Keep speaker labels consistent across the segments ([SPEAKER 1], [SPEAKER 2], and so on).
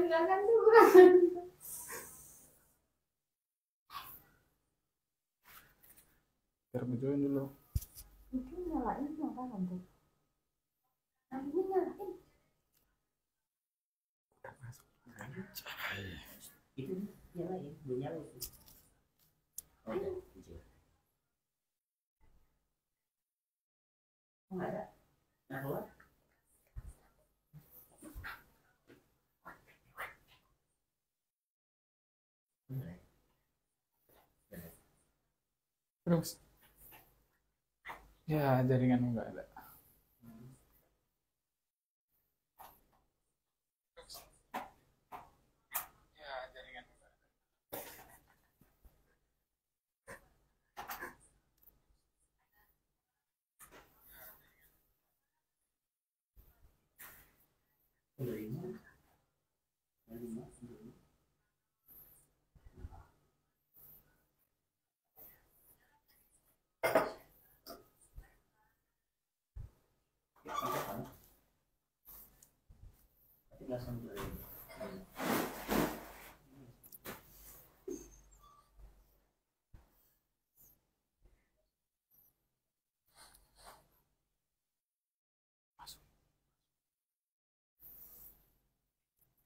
[SPEAKER 1] dengarkan dulu.
[SPEAKER 2] Biar munculin dulu.
[SPEAKER 1] Itu nyalain apa nanti? Nanti nyalain.
[SPEAKER 2] Udah masuk.
[SPEAKER 3] Itu nyalain, belum nyala itu. Oh, udah muncul. Oh, nggak ada. Nah, keluar.
[SPEAKER 2] Terus. Ya, jaringan enggak ada. Ya, jaringan enggak ada.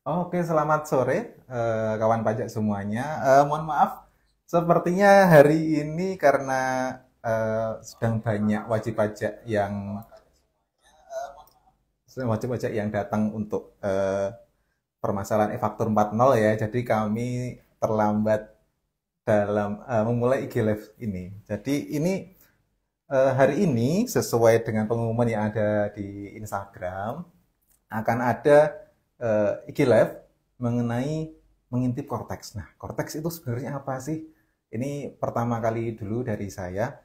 [SPEAKER 4] Oke, selamat sore kawan pajak semuanya. Mohon maaf, sepertinya hari ini karena sedang banyak wajib pajak yang datang untuk permasalahan e-faktur 4.0 ya. Jadi kami terlambat dalam memulai IG Live ini. Jadi ini hari ini sesuai dengan pengumuman yang ada di Instagram akan ada IG Live mengenai mengintip Cortex. Nah, Cortex itu sebenarnya apa sih? Ini pertama kali dulu dari saya.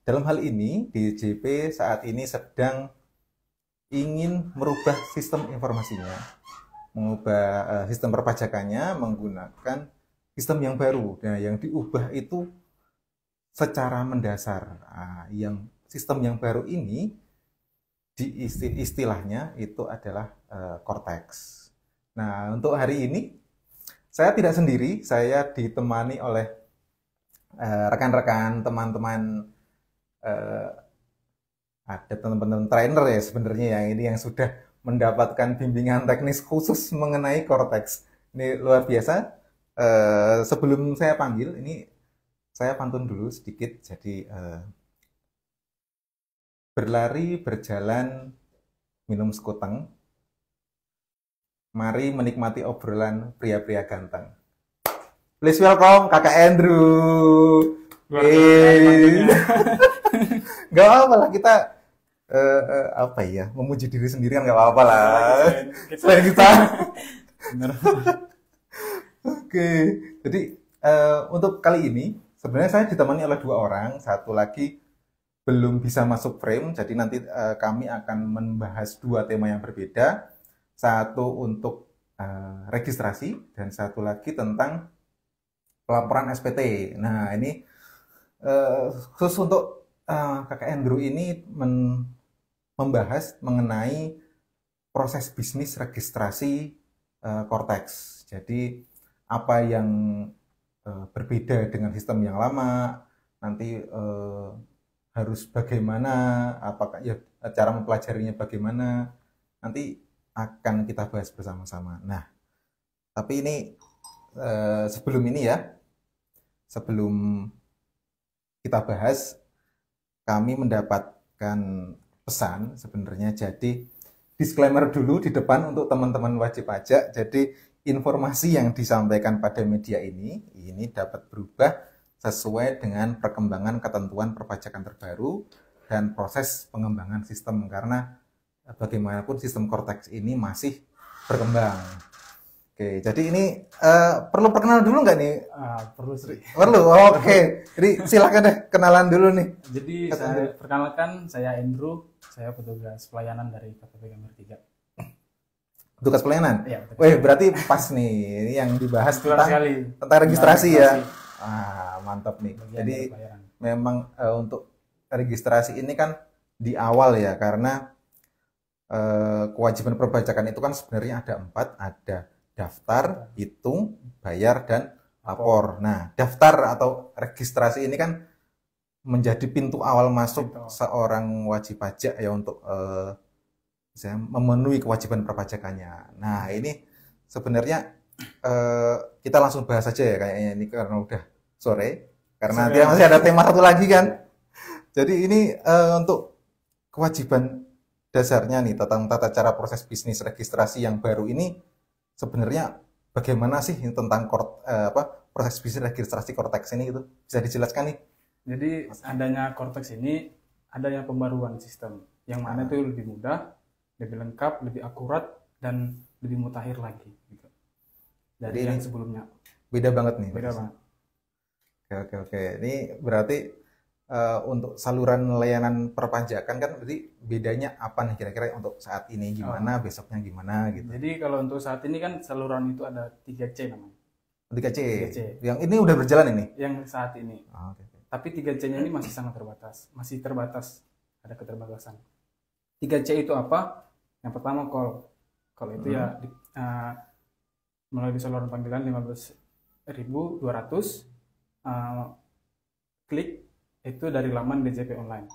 [SPEAKER 4] Dalam hal ini, DJP saat ini sedang ingin merubah sistem informasinya, mengubah sistem perpajakannya menggunakan sistem yang baru. Nah, yang diubah itu secara mendasar. Yang sistem yang baru ini istilahnya itu adalah Cortex. Nah, untuk hari ini saya tidak sendiri, saya ditemani oleh rekan-rekan, teman-teman, ada teman-teman trainer ya sebenarnya yang sudah mendapatkan bimbingan teknis khusus mengenai Cortex. Ini luar biasa. Sebelum saya panggil, ini saya pantun dulu sedikit. Jadi berlari, berjalan, minum sekuteng. Mari menikmati obrolan pria-pria ganteng. Please welcome Kakak Andrew. Gak apa-apa lah, kita apa ya, memuji diri sendiri kan gak apa-apa lah. Selain kita. Oke, jadi untuk kali ini sebenarnya saya ditemani oleh 2 orang, satu lagi belum bisa masuk frame, jadi nanti kami akan membahas 2 tema yang berbeda. Satu untuk registrasi dan satu lagi tentang pelaporan SPT. Nah, ini khusus untuk Kakak Andrew ini membahas mengenai proses bisnis registrasi Cortex. Jadi apa yang berbeda dengan sistem yang lama, nanti harus bagaimana, apakah ya cara mempelajarinya bagaimana, nanti akan kita bahas bersama-sama. Nah, tapi ini sebelum ini ya, sebelum kita bahas, kami mendapatkan pesan sebenarnya. Jadi disclaimer dulu di depan untuk teman-teman wajib pajak. Jadi informasi yang disampaikan pada media ini dapat berubah sesuai dengan perkembangan ketentuan perpajakan terbaru dan proses pengembangan sistem, karena bagaimanapun sistem Cortex ini masih berkembang. Oke, jadi ini perlu perkenalan dulu nggak nih?
[SPEAKER 2] Perlu sih.
[SPEAKER 4] Perlu, oke. Jadi silakan deh kenalan dulu nih.
[SPEAKER 2] Jadi saya perkenalkan, saya Andrew, saya petugas pelayanan dari KPP Gambar 3.
[SPEAKER 4] Tugas pelayanan?
[SPEAKER 2] Iya.
[SPEAKER 4] Wih, berarti pas nih, ini yang dibahas tentang registrasi ya. Mantap nih. Jadi memang untuk registrasi ini kan di awal ya, karena kewajiban perpajakan itu kan sebenarnya ada 4, ada daftar, hitung, bayar, dan lapor. Nah, daftar atau registrasi ini kan menjadi pintu awal masuk seorang wajib pajak ya untuk memenuhi kewajiban perpajakannya. Nah, ini sebenarnya kita langsung bahas saja ya kayaknya ini karena udah sore. Karena nanti masih ada tema satu lagi kan. Jadi ini untuk kewajiban dasarnya nih tentang tata cara proses bisnis registrasi yang baru ini sebenarnya bagaimana sih tentang proses bisnis registrasi Cortex ini gitu? Bisa dijelaskan nih?
[SPEAKER 2] Jadi adanya Cortex ini adanya pembaruan sistem yang mana itu lebih mudah, lebih lengkap, lebih akurat dan lebih mutakhir lagi gitu. Dari yang sebelumnya.
[SPEAKER 4] Beda banget nih.
[SPEAKER 2] Beda banget.
[SPEAKER 4] Oke. Ini berarti untuk saluran layanan perpajakan kan berarti bedanya apa nih kira-kira untuk saat ini gimana, besoknya gimana gitu.
[SPEAKER 2] Jadi kalau untuk saat ini kan saluran itu ada 3C namanya.
[SPEAKER 4] 3C.
[SPEAKER 2] 3C.
[SPEAKER 4] Yang ini udah berjalan ini?
[SPEAKER 2] Yang saat ini.
[SPEAKER 4] Okay.
[SPEAKER 2] Tapi 3C-nya ini masih sangat terbatas. Masih terbatas. Ada keterbatasan. 3C itu apa? Yang pertama call. Call itu ya melalui saluran panggilan 15.200 klik itu dari laman DJP online.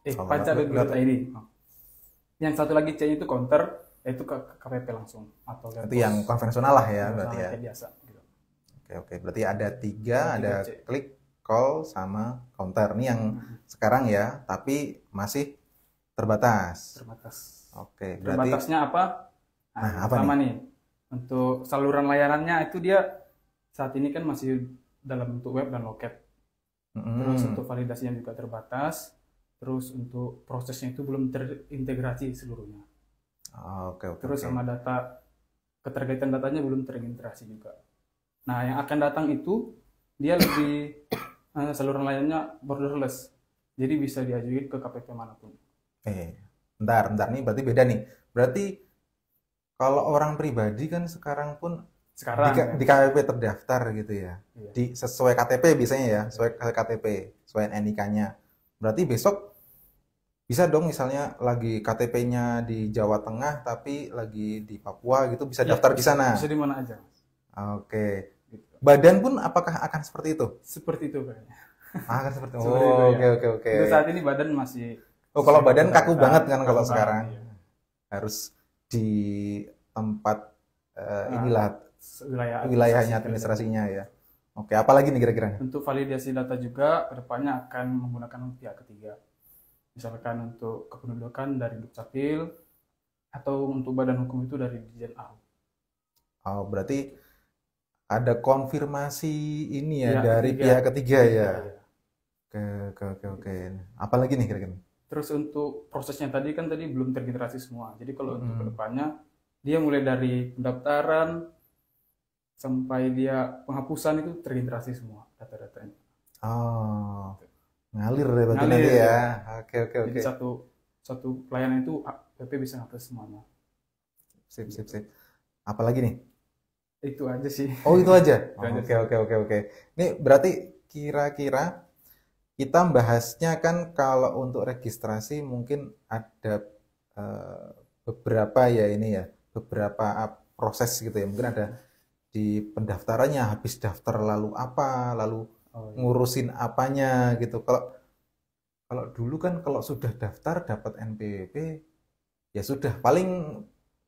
[SPEAKER 2] Pajak.id. Yang satu lagi C itu counter, yaitu ke KPP langsung atau
[SPEAKER 4] itu yang konvensional lah ya berarti ya.
[SPEAKER 2] Biasa gitu.
[SPEAKER 4] Oke. Berarti ada 3, ada klik, call sama counter. Ini yang sekarang ya, tapi masih terbatas. Oke, berarti
[SPEAKER 2] terbatasnya apa?
[SPEAKER 4] Nah, apa
[SPEAKER 2] pertama nih? Untuk saluran layanannya itu dia saat ini kan masih dalam bentuk web dan loket. Terus untuk validasinya juga terbatas. Terus untuk prosesnya itu belum terintegrasi seluruhnya.
[SPEAKER 4] Oke.
[SPEAKER 2] Terus sama data keterkaitan datanya belum terintegrasi juga. Nah, yang akan datang itu dia lebih saluran layanannya borderless. Jadi bisa diajuin ke KPP manapun.
[SPEAKER 4] Bentar nih berarti beda nih. Berarti kalau orang pribadi kan sekarang pun di KPP terdaftar gitu ya. Iya. Sesuai KTP biasanya ya, sesuai KTP, sesuai NIK-nya. Berarti besok bisa dong misalnya lagi KTP-nya di Jawa Tengah tapi lagi di Papua gitu bisa daftar di sana.
[SPEAKER 2] Bisa di mana aja.
[SPEAKER 4] Oke. Badan pun apakah akan seperti itu?
[SPEAKER 2] Seperti itu kayaknya.
[SPEAKER 4] Akan seperti itu. Oke.
[SPEAKER 2] Untuk saat ini badan masih
[SPEAKER 4] kalau badan kaku banget kan kalau sekarang. Harus di tempat inilah wilayahnya administrasinya ya. Oke, apalagi nih kira-kira?
[SPEAKER 2] Untuk validasi data juga kedepannya akan menggunakan pihak ketiga. Misalkan untuk kependudukan dari Dukcapil atau untuk badan hukum itu dari Dirjen AHU.
[SPEAKER 4] Berarti ada konfirmasi ini ya dari pihak ketiga ya. Oke. Apalagi nih kira-kira?
[SPEAKER 2] Terus untuk prosesnya tadi belum terintegrasi semua. Jadi kalau untuk kedepannya dia mulai dari pendaftaran sampai dia penghapusan itu terintegrasi semua data-datanya.
[SPEAKER 4] Ngalir ya berarti nanti ya. Oke.
[SPEAKER 2] Jadi satu pelayanan itu PP bisa ngakses semuanya.
[SPEAKER 4] Sip. Apalagi nih?
[SPEAKER 2] Itu aja sih.
[SPEAKER 4] Itu aja. Oke. Ini berarti kira-kira kita bahasnya kan kalau untuk registrasi mungkin ada beberapa ya ini ya, beberapa proses gitu ya. Mungkin ada di pendaftarannya habis daftar lalu apa, lalu ngurusin apanya gitu. Kalau dulu kan kalau sudah daftar dapat NPWP ya sudah paling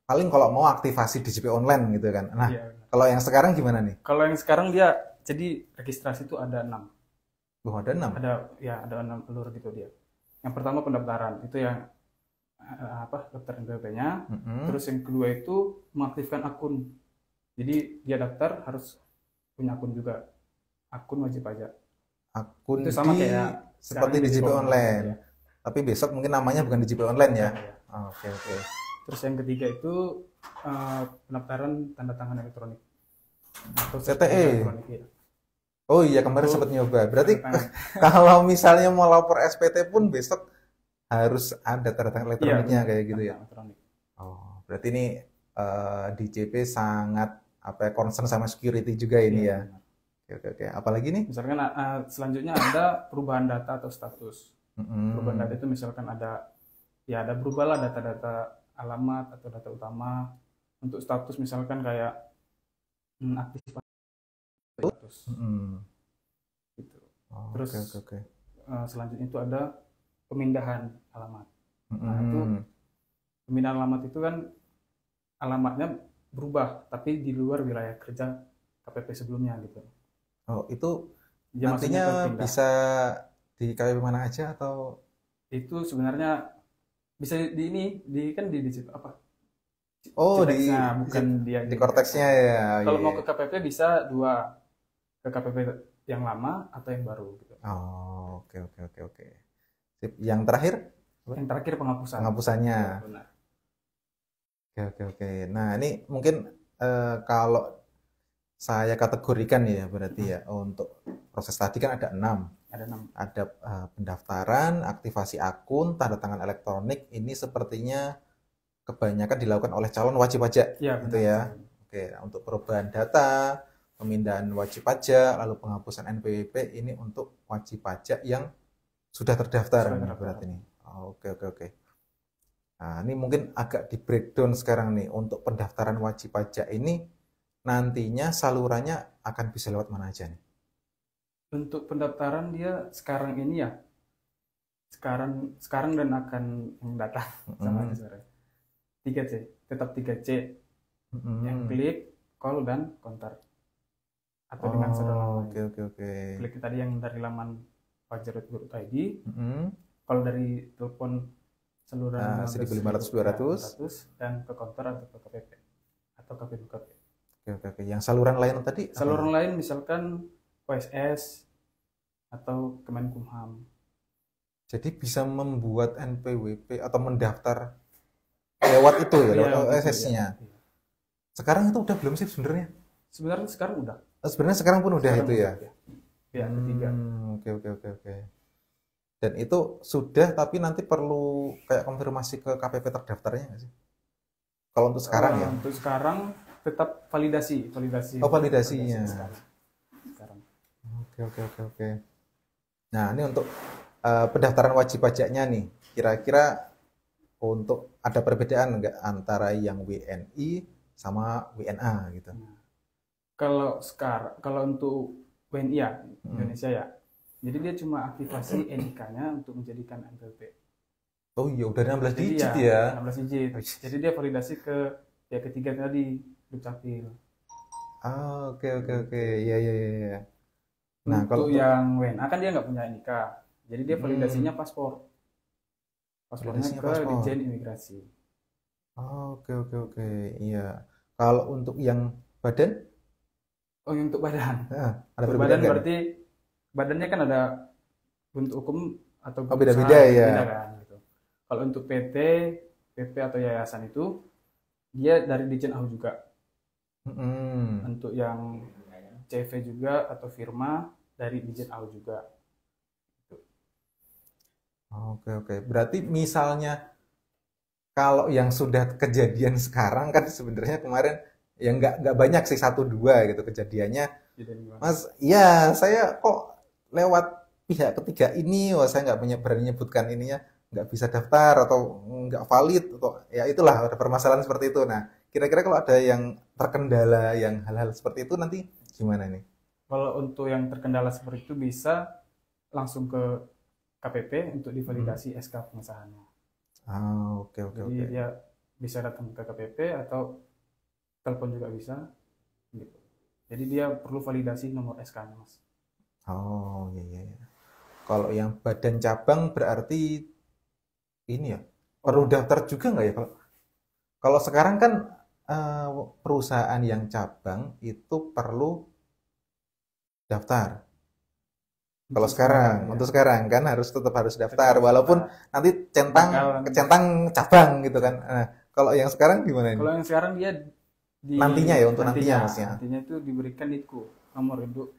[SPEAKER 4] kalau mau aktivasi DJP online gitu kan. Nah, kalau yang sekarang gimana nih?
[SPEAKER 2] Kalau yang sekarang dia jadi registrasi itu ada 6.
[SPEAKER 4] Ada 6?
[SPEAKER 2] Ada 6 alur gitu dia. Yang pertama pendaftaran, itu yang daftar NPWP-nya. Terus yang kedua itu mengaktifkan akun. Jadi dia daftar harus punya akun juga. Akun wajib pajak.
[SPEAKER 4] Akun
[SPEAKER 2] itu sama kayak
[SPEAKER 4] seperti DJP online. Ya. Tapi besok mungkin namanya bukan DJP online ya. Oke.
[SPEAKER 2] Terus yang ketiga itu pendaftaran tanda tangan elektronik. Atau
[SPEAKER 4] CTE.
[SPEAKER 2] Ya.
[SPEAKER 4] Oh iya, kemarin sempat nyoba. Berarti kalau misalnya mau lapor SPT pun besok harus ada tanda tangan elektroniknya kayak gitu ya.
[SPEAKER 2] Elektronik.
[SPEAKER 4] Berarti ini DJP sangat concern sama security juga ini ya. Oke. Apalagi nih?
[SPEAKER 2] Misalkan selanjutnya ada perubahan data atau status. Perubahan data itu misalkan ada berubahlah data-data alamat atau data utama. Untuk status misalkan kayak aktif 100
[SPEAKER 4] Mm-mm.
[SPEAKER 2] gitu.
[SPEAKER 4] Oh,
[SPEAKER 2] Terus
[SPEAKER 4] oke.
[SPEAKER 2] selanjutnya itu ada pemindahan alamat. Nah,
[SPEAKER 4] Mm-mm.
[SPEAKER 2] itu pemindahan alamat itu kan alamatnya berubah tapi di luar wilayah kerja KPP sebelumnya gitu.
[SPEAKER 4] Oh, itu
[SPEAKER 2] Dia maksudnya
[SPEAKER 4] nantinya
[SPEAKER 2] terpindah.
[SPEAKER 4] bisa di KPP mana aja atau
[SPEAKER 2] Itu sebenarnya bisa kan di digital apa?
[SPEAKER 4] oh
[SPEAKER 2] Citex-nya, bukan dia
[SPEAKER 4] di korteksnya ya.
[SPEAKER 2] Kalau
[SPEAKER 4] Iya.
[SPEAKER 2] mau ke KPP bisa dua, ke KPP yang lama atau yang baru gitu.
[SPEAKER 4] Oh, oke. Sip. Yang terakhir
[SPEAKER 2] Yang terakhir penghapusan.
[SPEAKER 4] penghapusannya.
[SPEAKER 2] Ya, benar.
[SPEAKER 4] Oke. Nah, ini mungkin kalau saya kategorikan ya berarti ya untuk proses tadi kan ada 6.
[SPEAKER 2] Ada 6.
[SPEAKER 4] Ada pendaftaran, aktivasi akun, tanda tangan elektronik. Ini sepertinya kebanyakan dilakukan oleh calon wajib pajak,
[SPEAKER 2] Ya,
[SPEAKER 4] gitu
[SPEAKER 2] benar.
[SPEAKER 4] ya. Oke, nah, untuk perubahan data, pemindahan wajib pajak, lalu penghapusan NPWP ini untuk wajib pajak yang sudah terdaftar
[SPEAKER 2] Sudah
[SPEAKER 4] ini
[SPEAKER 2] terdaftar.
[SPEAKER 4] berarti nih. Oh, oke. Nah, ini mungkin agak di breakdown sekarang nih untuk pendaftaran wajib pajak ini nantinya salurannya akan bisa lewat mana aja nih?
[SPEAKER 2] Untuk pendaftaran dia sekarang ini ya. Sekarang dan akan yang datang sama aja sebenarnya. 3C, tetap 3C. Yang klik, call dan counter. Atau dengan saudara lain.
[SPEAKER 4] Oke.
[SPEAKER 2] Klik tadi yang dari laman fajar.go.id,
[SPEAKER 4] Mm-mm.
[SPEAKER 2] kalau dari telepon saluran
[SPEAKER 4] 1500, 200.
[SPEAKER 2] dan ke counter atau ke KPP atau KPP.
[SPEAKER 4] Oke. Yang saluran lain tadi? apa
[SPEAKER 2] Saluran
[SPEAKER 4] ya?
[SPEAKER 2] lain misalkan OSS atau Kemenkumham.
[SPEAKER 4] Jadi bisa membuat NPWP atau mendaftar lewat itu ya, lewat
[SPEAKER 2] Iya,
[SPEAKER 4] OSS-nya.
[SPEAKER 2] iya.
[SPEAKER 4] Sekarang itu udah belum sih sebenarnya?
[SPEAKER 2] Sebenarnya sekarang udah.
[SPEAKER 4] Sebenarnya sekarang pun udah
[SPEAKER 2] Sekarang
[SPEAKER 4] itu ya.
[SPEAKER 2] udah, ya. Ketiga.
[SPEAKER 4] Oke. Dan itu sudah, tapi nanti perlu kayak konfirmasi ke KPP terdaftarnya nggak sih? Kalau untuk sekarang ya?
[SPEAKER 2] Untuk sekarang tetap validasi.
[SPEAKER 4] Oh, validasinya.
[SPEAKER 2] Sekarang.
[SPEAKER 4] Oke. Nah, ini untuk pendaftaran wajib pajaknya nih, kira-kira untuk ada perbedaan nggak antara yang WNI sama WNA gitu?
[SPEAKER 2] Kalau untuk WNI ya, Indonesia ya. Jadi dia cuma aktivasi NIK-nya untuk menjadikan NPWP.
[SPEAKER 4] Oh iya, udah 16
[SPEAKER 2] Jadi
[SPEAKER 4] digit ya.
[SPEAKER 2] 16 digit. Jadi dia validasi ke pihak ketiga tadi, Dukcapil.
[SPEAKER 4] Oke. Iya. Nah,
[SPEAKER 2] Untuk
[SPEAKER 4] kalau
[SPEAKER 2] yang WNA kan dia nggak punya NIK. Jadi dia validasinya paspor. Paspornya
[SPEAKER 4] Validasinya
[SPEAKER 2] ke
[SPEAKER 4] paspor.
[SPEAKER 2] Ditjen Imigrasi.
[SPEAKER 4] Oke. Iya. Kalau untuk yang badan?
[SPEAKER 2] Oh, untuk badan.
[SPEAKER 4] Ada
[SPEAKER 2] Untuk
[SPEAKER 4] perbedaan
[SPEAKER 2] badan
[SPEAKER 4] nggak?
[SPEAKER 2] berarti badannya kan ada bentuk hukum atau bentuk
[SPEAKER 4] beda-beda
[SPEAKER 2] usaha,
[SPEAKER 4] ya.
[SPEAKER 2] beda kan, gitu. Kalau untuk PT, PP atau yayasan itu dia dari Ditjen AU juga. Untuk yang CV juga atau firma dari Ditjen AU juga.
[SPEAKER 4] Oke. Berarti misalnya kalau yang sudah kejadian sekarang kan sebenarnya kemarin ya nggak banyak sih 1-2 gitu kejadiannya.
[SPEAKER 2] Gitu, gimana?
[SPEAKER 4] Mas, ya saya kok lewat pihak ketiga ini, saya nggak berani nyebutkan ininya, nggak bisa daftar atau nggak valid atau ya itulah ada permasalahan seperti itu. Nah, kira-kira kalau ada yang terkendala yang hal-hal seperti itu nanti gimana nih?
[SPEAKER 2] Kalau untuk yang terkendala seperti itu bisa langsung ke KPP untuk divalidasi SK pengesahannya.
[SPEAKER 4] Oke.
[SPEAKER 2] Jadi dia bisa datang ke KPP atau telepon juga bisa. Gitu. Jadi dia perlu validasi nomor SK-nya, Mas.
[SPEAKER 4] Oh iya. Kalau yang badan cabang berarti ini ya perlu daftar juga nggak ya? Kalau sekarang kan perusahaan yang cabang itu perlu daftar. Kalau sekarang, untuk sekarang kan tetap harus daftar, walaupun nanti centang cabang gitu kan. Nah, kalau yang sekarang gimana ini?
[SPEAKER 2] Kalau yang sekarang dia
[SPEAKER 4] nantinya ya, untuk nantinya maksudnya.
[SPEAKER 2] Nantinya itu diberikan NITKU, nomor induk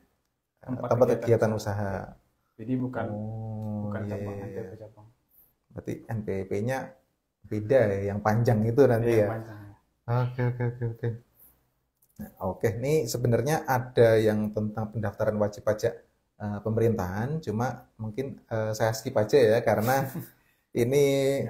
[SPEAKER 4] tempat kegiatan usaha.
[SPEAKER 2] Jadi bukan cabang,
[SPEAKER 4] iya.
[SPEAKER 2] NPWP cabang.
[SPEAKER 4] Berarti NPWP-nya beda ya, yang panjang itu nanti ya. Oke. Nah, oke, ini sebenarnya ada yang tentang pendaftaran wajib pajak pemerintahan, cuma mungkin saya skip aja ya karena ini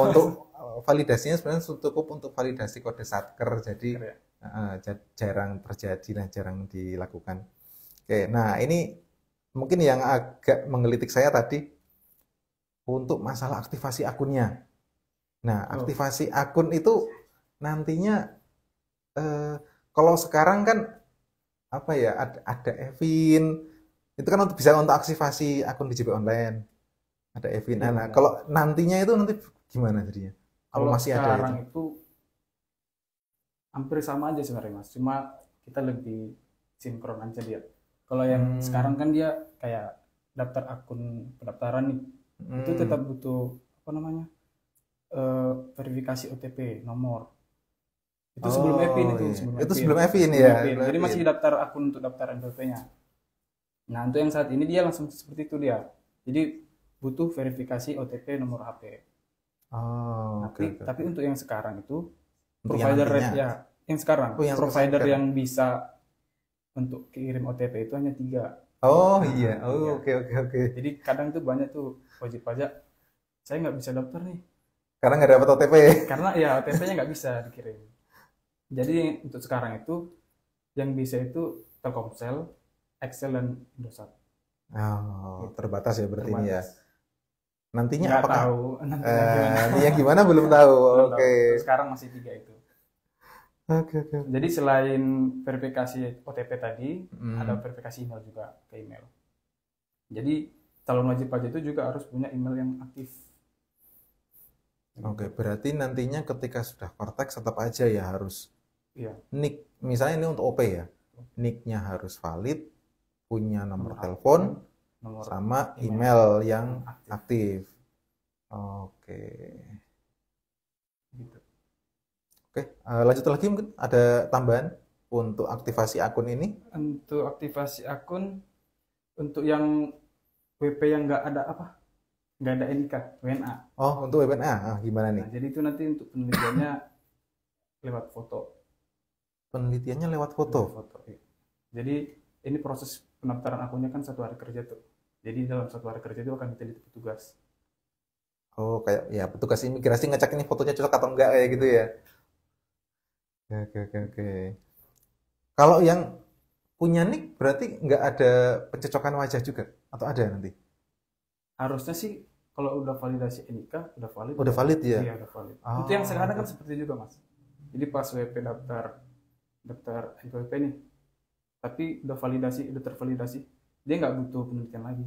[SPEAKER 4] untuk validasinya sebenarnya cukup untuk validasi kode satker, jadi
[SPEAKER 2] Ya.
[SPEAKER 4] jarang terjadi dan jarang dilakukan. Oke, nah ini mungkin yang agak menggelitik saya tadi untuk masalah aktivasi akunnya. Nah, aktivasi akun itu nantinya kalau sekarang kan apa ya, ada Evin itu kan bisa untuk aktivasi akun DJP online, ada Evin.
[SPEAKER 2] Ya,
[SPEAKER 4] Nah, kalau nantinya itu nanti gimana jadinya? Kalau masih ada
[SPEAKER 2] sekarang
[SPEAKER 4] itu?
[SPEAKER 2] itu hampir sama aja sebenarnya Mas, cuma kita lebih sinkron aja dia. Kalau yang sekarang kan dia kayak daftar akun pendaftaran nih, itu tetap butuh apa namanya, verifikasi OTP nomor. Itu sebelum Evin itu,
[SPEAKER 4] itu sebelum Evin ya.
[SPEAKER 2] Jadi masih daftar akun untuk daftar NPWP-nya. Nah, untuk yang saat ini dia langsung seperti itu dia. Jadi butuh verifikasi OTP nomor HP. Tapi untuk yang sekarang itu
[SPEAKER 4] Untuk
[SPEAKER 2] provider
[SPEAKER 4] yang
[SPEAKER 2] ya, yang sekarang
[SPEAKER 4] yang
[SPEAKER 2] provider
[SPEAKER 4] sekarang.
[SPEAKER 2] yang bisa untuk kirim OTP itu hanya 3.
[SPEAKER 4] Oh iya, oke.
[SPEAKER 2] Jadi kadang tuh banyak tuh wajib pajak, saya nggak bisa daftar nih
[SPEAKER 4] Karena nggak dapat OTP.
[SPEAKER 2] karena ya OTP-nya nggak bisa dikirim. Jadi untuk sekarang itu yang bisa itu Telkomsel, Excel dan Indosat.
[SPEAKER 4] Terbatas ya berarti ini ya.
[SPEAKER 2] Terbatas.
[SPEAKER 4] Nantinya
[SPEAKER 2] Nggak
[SPEAKER 4] apakah
[SPEAKER 2] tahu nantinya gimana.
[SPEAKER 4] nantinya gimana belum tahu.
[SPEAKER 2] Belum
[SPEAKER 4] Oke.
[SPEAKER 2] tahu. Sekarang masih 3 itu.
[SPEAKER 4] Oke.
[SPEAKER 2] Jadi selain verifikasi OTP tadi, ada verifikasi email juga ke email. Jadi calon wajib pajak itu juga harus punya email yang aktif.
[SPEAKER 4] Oke, berarti nantinya ketika sudah Cortex tetap aja ya harus
[SPEAKER 2] Iya.
[SPEAKER 4] nick, misalnya ini untuk OP ya, nicknya harus valid, punya nomor telepon,
[SPEAKER 2] Nomor
[SPEAKER 4] sama email yang
[SPEAKER 2] aktif.
[SPEAKER 4] aktif. Oke.
[SPEAKER 2] Gitu.
[SPEAKER 4] Oke, lanjut lagi mungkin ada tambahan untuk aktivasi akun ini.
[SPEAKER 2] Untuk aktivasi akun, untuk yang WP yang nggak ada NIK, WNA.
[SPEAKER 4] Oh, untuk WNA, gimana nih?
[SPEAKER 2] Nah, jadi itu nanti untuk penelitiannya lewat foto.
[SPEAKER 4] Penelitiannya lewat foto.
[SPEAKER 2] Iya. Jadi ini proses pendaftaran akunnya kan 1 hari kerja tuh. Jadi dalam 1 hari kerja itu akan diteliti petugas.
[SPEAKER 4] Oh, kayak ya petugas imigrasi ngecek ini fotonya cocok atau enggak kayak gitu ya. Oke. Kalau yang punya nick berarti nggak ada pencocokan wajah juga atau ada nanti?
[SPEAKER 2] Harusnya sih kalau udah validasi NIK udah valid.
[SPEAKER 4] Udah valid ya?
[SPEAKER 2] Iya, udah valid. Itu yang sekarang kan seperti juga, Mas. Jadi pas WP daftar NPWP nih, tapi udah tervalidasi, dia nggak butuh penelitian lagi.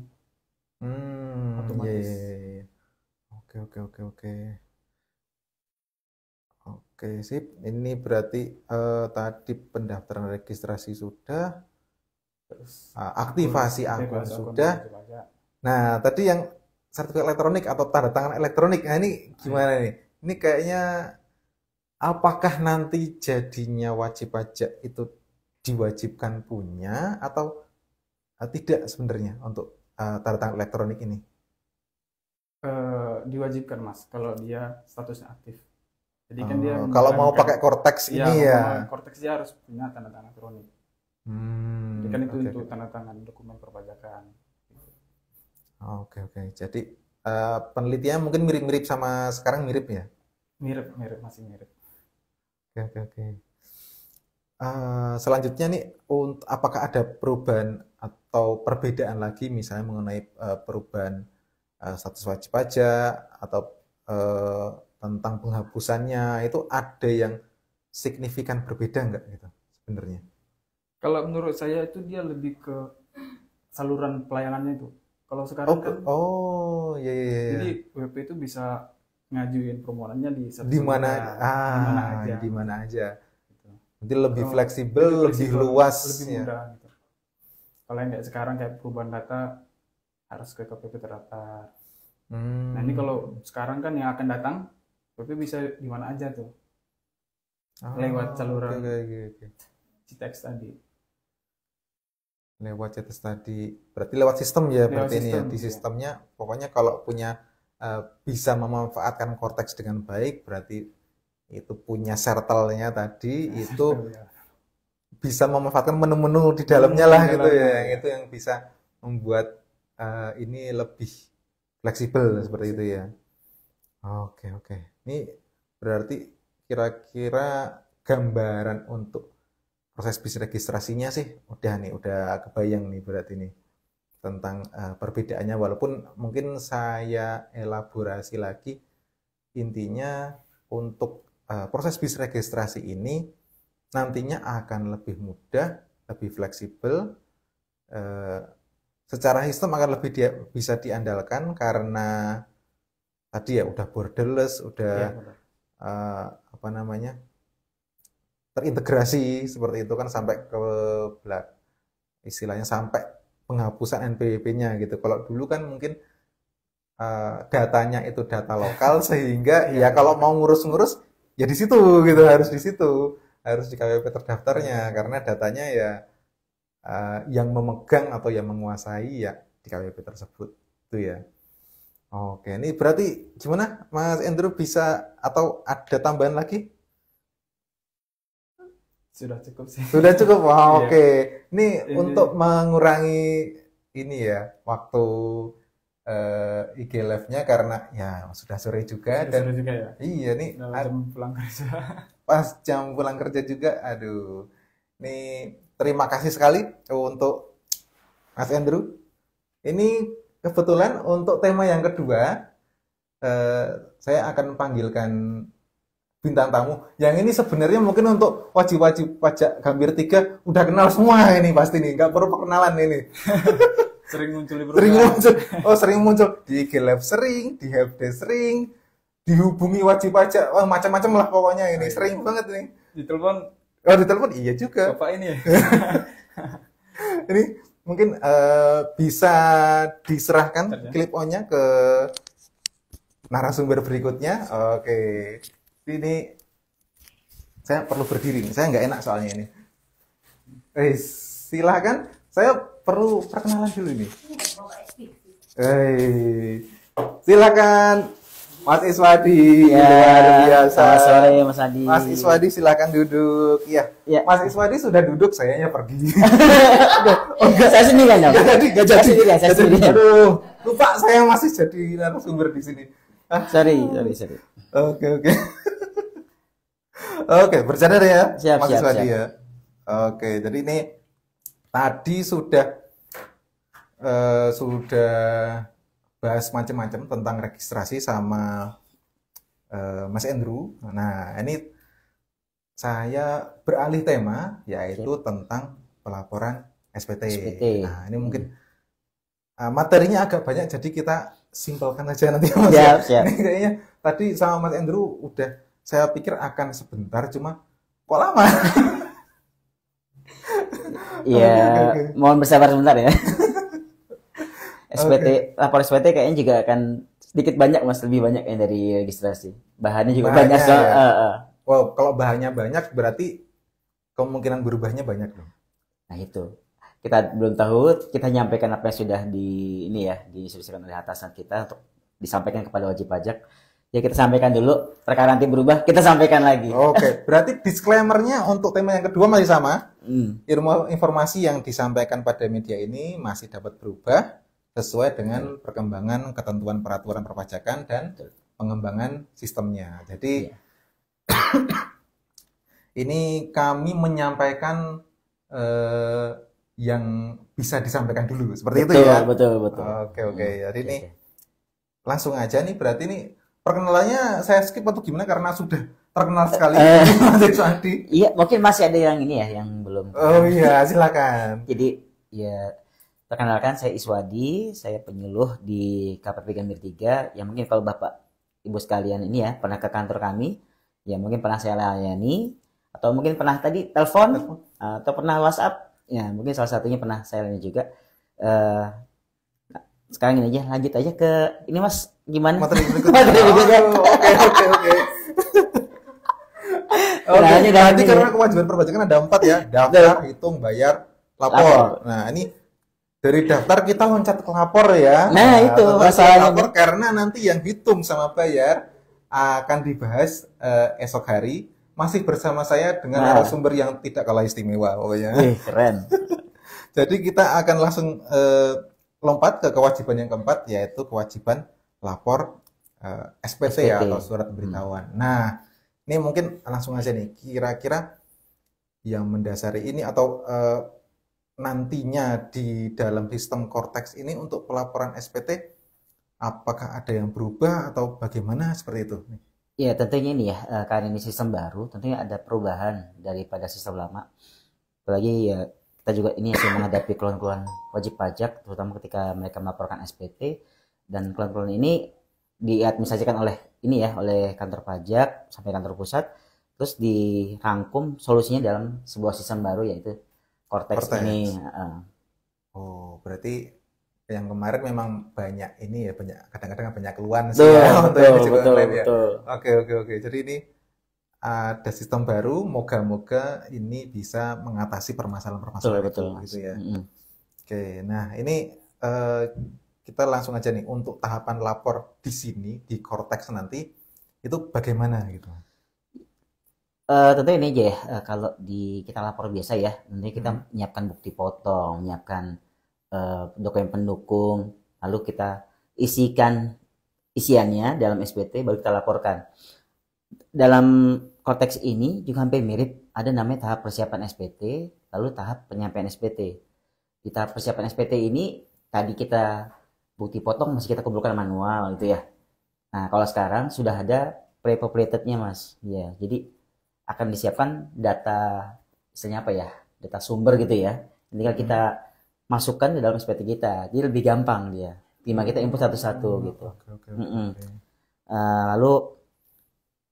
[SPEAKER 2] Otomatis.
[SPEAKER 4] Iya. Oke. Oke, sip. Ini berarti tadi pendaftaran registrasi sudah,
[SPEAKER 2] Terus
[SPEAKER 4] aktivasi akun sudah.
[SPEAKER 2] wajib pajak.
[SPEAKER 4] Nah, tadi yang sertifikat elektronik atau tanda tangan elektronik, nah ini gimana nih? Ini kayaknya apakah nanti jadinya wajib pajak itu diwajibkan punya atau tidak sebenarnya untuk tanda tangan elektronik ini?
[SPEAKER 2] Diwajibkan, Mas, kalau dia statusnya aktif. Jadi kan dia
[SPEAKER 4] kalau mau pakai Cortex ini ya.
[SPEAKER 2] Cortex dia harus punya tanda tangan elektronik. Jadi kan itu untuk tanda tangan dokumen perpajakan.
[SPEAKER 4] Oke. Jadi penelitiannya mungkin mirip-mirip sama sekarang mirip ya?
[SPEAKER 2] Mirip, masih mirip.
[SPEAKER 4] Oke. Selanjutnya nih, apakah ada perubahan atau perbedaan lagi misalnya mengenai perubahan status wajib pajak atau tentang penghapusannya, itu ada yang signifikan berbeda nggak gitu sebenarnya?
[SPEAKER 2] Kalau menurut saya itu dia lebih ke saluran pelayanannya itu. Kalau sekarang kan
[SPEAKER 4] iya.
[SPEAKER 2] jadi WP itu bisa ngajuin permohonannya di
[SPEAKER 4] mana aja. Jadi lebih fleksibel, lebih luas,
[SPEAKER 2] lebih mudah gitu. Kalau yang kayak sekarang kayak perubahan data harus ke KPP terdaftar. Nah, ini kalau sekarang kan yang akan datang WP bisa di mana aja tuh. Lewat saluran CTX tadi.
[SPEAKER 4] Lewat CTX tadi. Berarti lewat sistem ya, berarti ini ya. Di
[SPEAKER 2] sistem,
[SPEAKER 4] sistemnya pokoknya kalau punya bisa memanfaatkan Cortex dengan baik, berarti itu punya sertelnya tadi itu bisa memanfaatkan menu-menu di dalamnya lah gitu ya. Itu yang bisa membuat ini lebih fleksibel seperti itu ya. Oke. Ini Berarti kira-kira gambaran untuk proses bis registrasinya sih udah kebayang nih berarti nih tentang perbedaannya, walaupun mungkin saya elaborasi lagi. Intinya untuk proses bis registrasi ini nantinya akan lebih mudah, lebih fleksibel, secara sistem akan lebih bisa diandalkan karena tadi ya udah borderless, udah apa namanya, terintegrasi seperti itu kan, sampai ke istilahnya sampai penghapusan NPWP-nya gitu. Kalau dulu kan mungkin datanya itu data lokal sehingga ya kalau mau ngurus-ngurus ya di situ gitu, harus di situ, harus di KWP terdaftarnya karena datanya ya yang memegang atau yang menguasai ya di KWP tersebut itu ya. Oke, ini berarti gimana Mas Andrew, bisa atau ada tambahan lagi?
[SPEAKER 2] Sudah cukup sih.
[SPEAKER 4] Sudah cukup. Wah,
[SPEAKER 2] Iya.
[SPEAKER 4] oke. Ini untuk mengurangi ini ya waktu IG live-nya karena ya sudah sore juga dan
[SPEAKER 2] Sudah juga ya.
[SPEAKER 4] iya nih
[SPEAKER 2] Udah jam pulang kerja.
[SPEAKER 4] pas jam pulang kerja juga. Aduh. Nih terima kasih sekali untuk Mas Andrew. Ini kebetulan untuk tema yang kedua saya akan panggilkan bintang tamu yang ini sebenarnya mungkin untuk wajib-wajib pajak Gambir 3 udah kenal semua ini pasti nih, nggak perlu perkenalan ini.
[SPEAKER 2] Sering muncul di
[SPEAKER 4] Sering
[SPEAKER 2] perumahan.
[SPEAKER 4] muncul, sering muncul di IG Live, sering di Helpdesk, sering dihubungi wajib pajak, macam-macam lah pokoknya ini, sering banget nih.
[SPEAKER 2] Di telepon
[SPEAKER 4] Di telepon iya juga.
[SPEAKER 2] bapak ini ya.
[SPEAKER 4] Ini mungkin bisa diserahkan clip on-nya ke narasumber berikutnya. Oke. Ini saya perlu berdiri nih, saya nggak enak soalnya ini. Silakan, saya perlu perkenalan dulu nih. Silakan Mas Iswadi,
[SPEAKER 5] Ya,
[SPEAKER 4] luar biasa.
[SPEAKER 5] selamat sore Mas Adi.
[SPEAKER 4] Mas Iswadi silakan duduk. Iya.
[SPEAKER 5] Ya.
[SPEAKER 4] Mas Iswadi sudah duduk, sayanya pergi.
[SPEAKER 5] Saya sendirian dong.
[SPEAKER 4] Nggak jadi.
[SPEAKER 5] Saya sendirian.
[SPEAKER 4] Aduh, lupa saya masih jadi narasumber di sini.
[SPEAKER 5] Sorry.
[SPEAKER 4] Oke. Oke, bercanda deh ya,
[SPEAKER 5] Siap,
[SPEAKER 4] Mas
[SPEAKER 5] siap,
[SPEAKER 4] Iswadi
[SPEAKER 5] siap.
[SPEAKER 4] ya. Oke, jadi ini tadi sudah bahas macam-macam tentang registrasi sama Mas Andrew. Nah, ini saya beralih tema yaitu tentang pelaporan SPT.
[SPEAKER 5] SPT.
[SPEAKER 4] Nah, ini mungkin materinya agak banyak, jadi kita simpelkan aja nanti Mas. Ya.
[SPEAKER 5] Siap.
[SPEAKER 4] Ini kayaknya tadi sama Mas Andrew udah saya pikir akan sebentar, cuma kok lama.
[SPEAKER 5] Iya,
[SPEAKER 4] Oke.
[SPEAKER 5] mohon bersabar sebentar ya. Lapor SPT kayaknya juga akan sedikit banyak Mas, lebih banyak yang dari registrasi. Bahannya juga
[SPEAKER 4] Bahannya,
[SPEAKER 5] banyak soal.
[SPEAKER 4] ya. Wow, kalau bahannya banyak berarti kemungkinan berubahnya banyak dong.
[SPEAKER 5] Nah itu. Kita belum tahu, kita nyampaikan apa yang sudah diinstruksikan oleh atasan kita untuk disampaikan kepada wajib pajak. Ya kita sampaikan dulu, terkadang nanti berubah, kita sampaikan lagi.
[SPEAKER 4] Oke, berarti disclaimer-nya untuk tema yang kedua masih sama.
[SPEAKER 5] Hmm.
[SPEAKER 4] Informasi yang disampaikan pada media ini masih dapat berubah sesuai dengan perkembangan ketentuan peraturan perpajakan dan pengembangan sistemnya. Jadi ini kami menyampaikan yang bisa disampaikan dulu seperti itu ya.
[SPEAKER 5] Betul.
[SPEAKER 4] Oke. Jadi ini langsung aja nih, berarti ini perkenalannya saya skip atau gimana karena sudah terkenal sekali Mas Iswadi.
[SPEAKER 5] Iya, mungkin masih ada yang ini ya, yang belum.
[SPEAKER 4] Oh iya, silakan.
[SPEAKER 5] Jadi ya perkenalkan, saya Iswadi, saya penyuluh di KPP Gambir 3. Ya mungkin kalau Bapak Ibu sekalian ini ya pernah ke kantor kami, ya mungkin pernah saya layani, atau mungkin pernah tadi telepon, atau pernah WhatsApp. Ya mungkin salah satunya pernah saya layani juga. Sekarang ini aja, lanjut aja ke ini Mas, gimana?
[SPEAKER 4] Materi berikutnya. Oke.
[SPEAKER 5] Nah, ini
[SPEAKER 4] Nanti
[SPEAKER 5] ini.
[SPEAKER 4] karena kewajiban perpajakan ada 4 ya, daftar, hitung, bayar, lapor. Nah, ini dari daftar kita loncat ke lapor ya.
[SPEAKER 5] Nah, itu
[SPEAKER 4] loncat ke
[SPEAKER 5] masalahnya.
[SPEAKER 4] lapor karena nanti yang hitung sama bayar akan dibahas esok hari. Masih bersama saya dengan narasumber yang tidak kalah istimewa pokoknya.
[SPEAKER 5] Keren.
[SPEAKER 4] Jadi kita akan langsung lompat ke kewajiban yang keempat, yaitu kewajiban lapor SPT ya, atau surat pemberitahuan. Nah, Ini mungkin langsung aja nih, kira-kira yang mendasari ini atau nantinya di dalam sistem Cortex ini untuk pelaporan SPT, apakah ada yang berubah atau bagaimana seperti itu?
[SPEAKER 5] Ya tentunya ini ya, karena ini sistem baru, tentunya ada perubahan daripada sistem lama. Apalagi ya kita juga ini masih menghadapi keluhan-keluhan wajib pajak, terutama ketika mereka melaporkan SPT, dan keluhan-keluhan ini diadministrasikan oleh ini ya, oleh kantor pajak sampai kantor pusat, terus dirangkum solusinya dalam sebuah sistem baru yaitu Cortex ini.
[SPEAKER 4] Oh, berarti yang kemarin memang banyak ini ya, banyak kadang-kadang banyak keluhan sih ya untuk yang digital online ya. Oke. Jadi ini ada sistem baru, moga-moga ini bisa mengatasi permasalahan-permasalahan itu gitu ya. Oke, nah ini kita langsung aja nih untuk tahapan lapor di sini di Cortex nanti itu bagaimana gitu.
[SPEAKER 5] Tentu ini aja ya, kalau kita lapor biasa ya, nanti kita menyiapkan bukti potong, menyiapkan dokumen pendukung, lalu kita isiannya dalam SPT, baru kita laporkan. Dalam Cortex ini juga hampir mirip, ada namanya tahap persiapan SPT, lalu tahap penyampaian SPT. Di tahap persiapan SPT ini, tadi kita bukti potong masih kita kumpulkan manual gitu ya. Nah, kalau sekarang sudah ada pre-populated-nya Mas. Ya, jadi akan disiapkan data, istilahnya apa ya, data sumber gitu ya. Tinggal kita masukkan di dalam SPT kita, jadi lebih gampang dia. Tinggal kita input satu-satu gitu. Lalu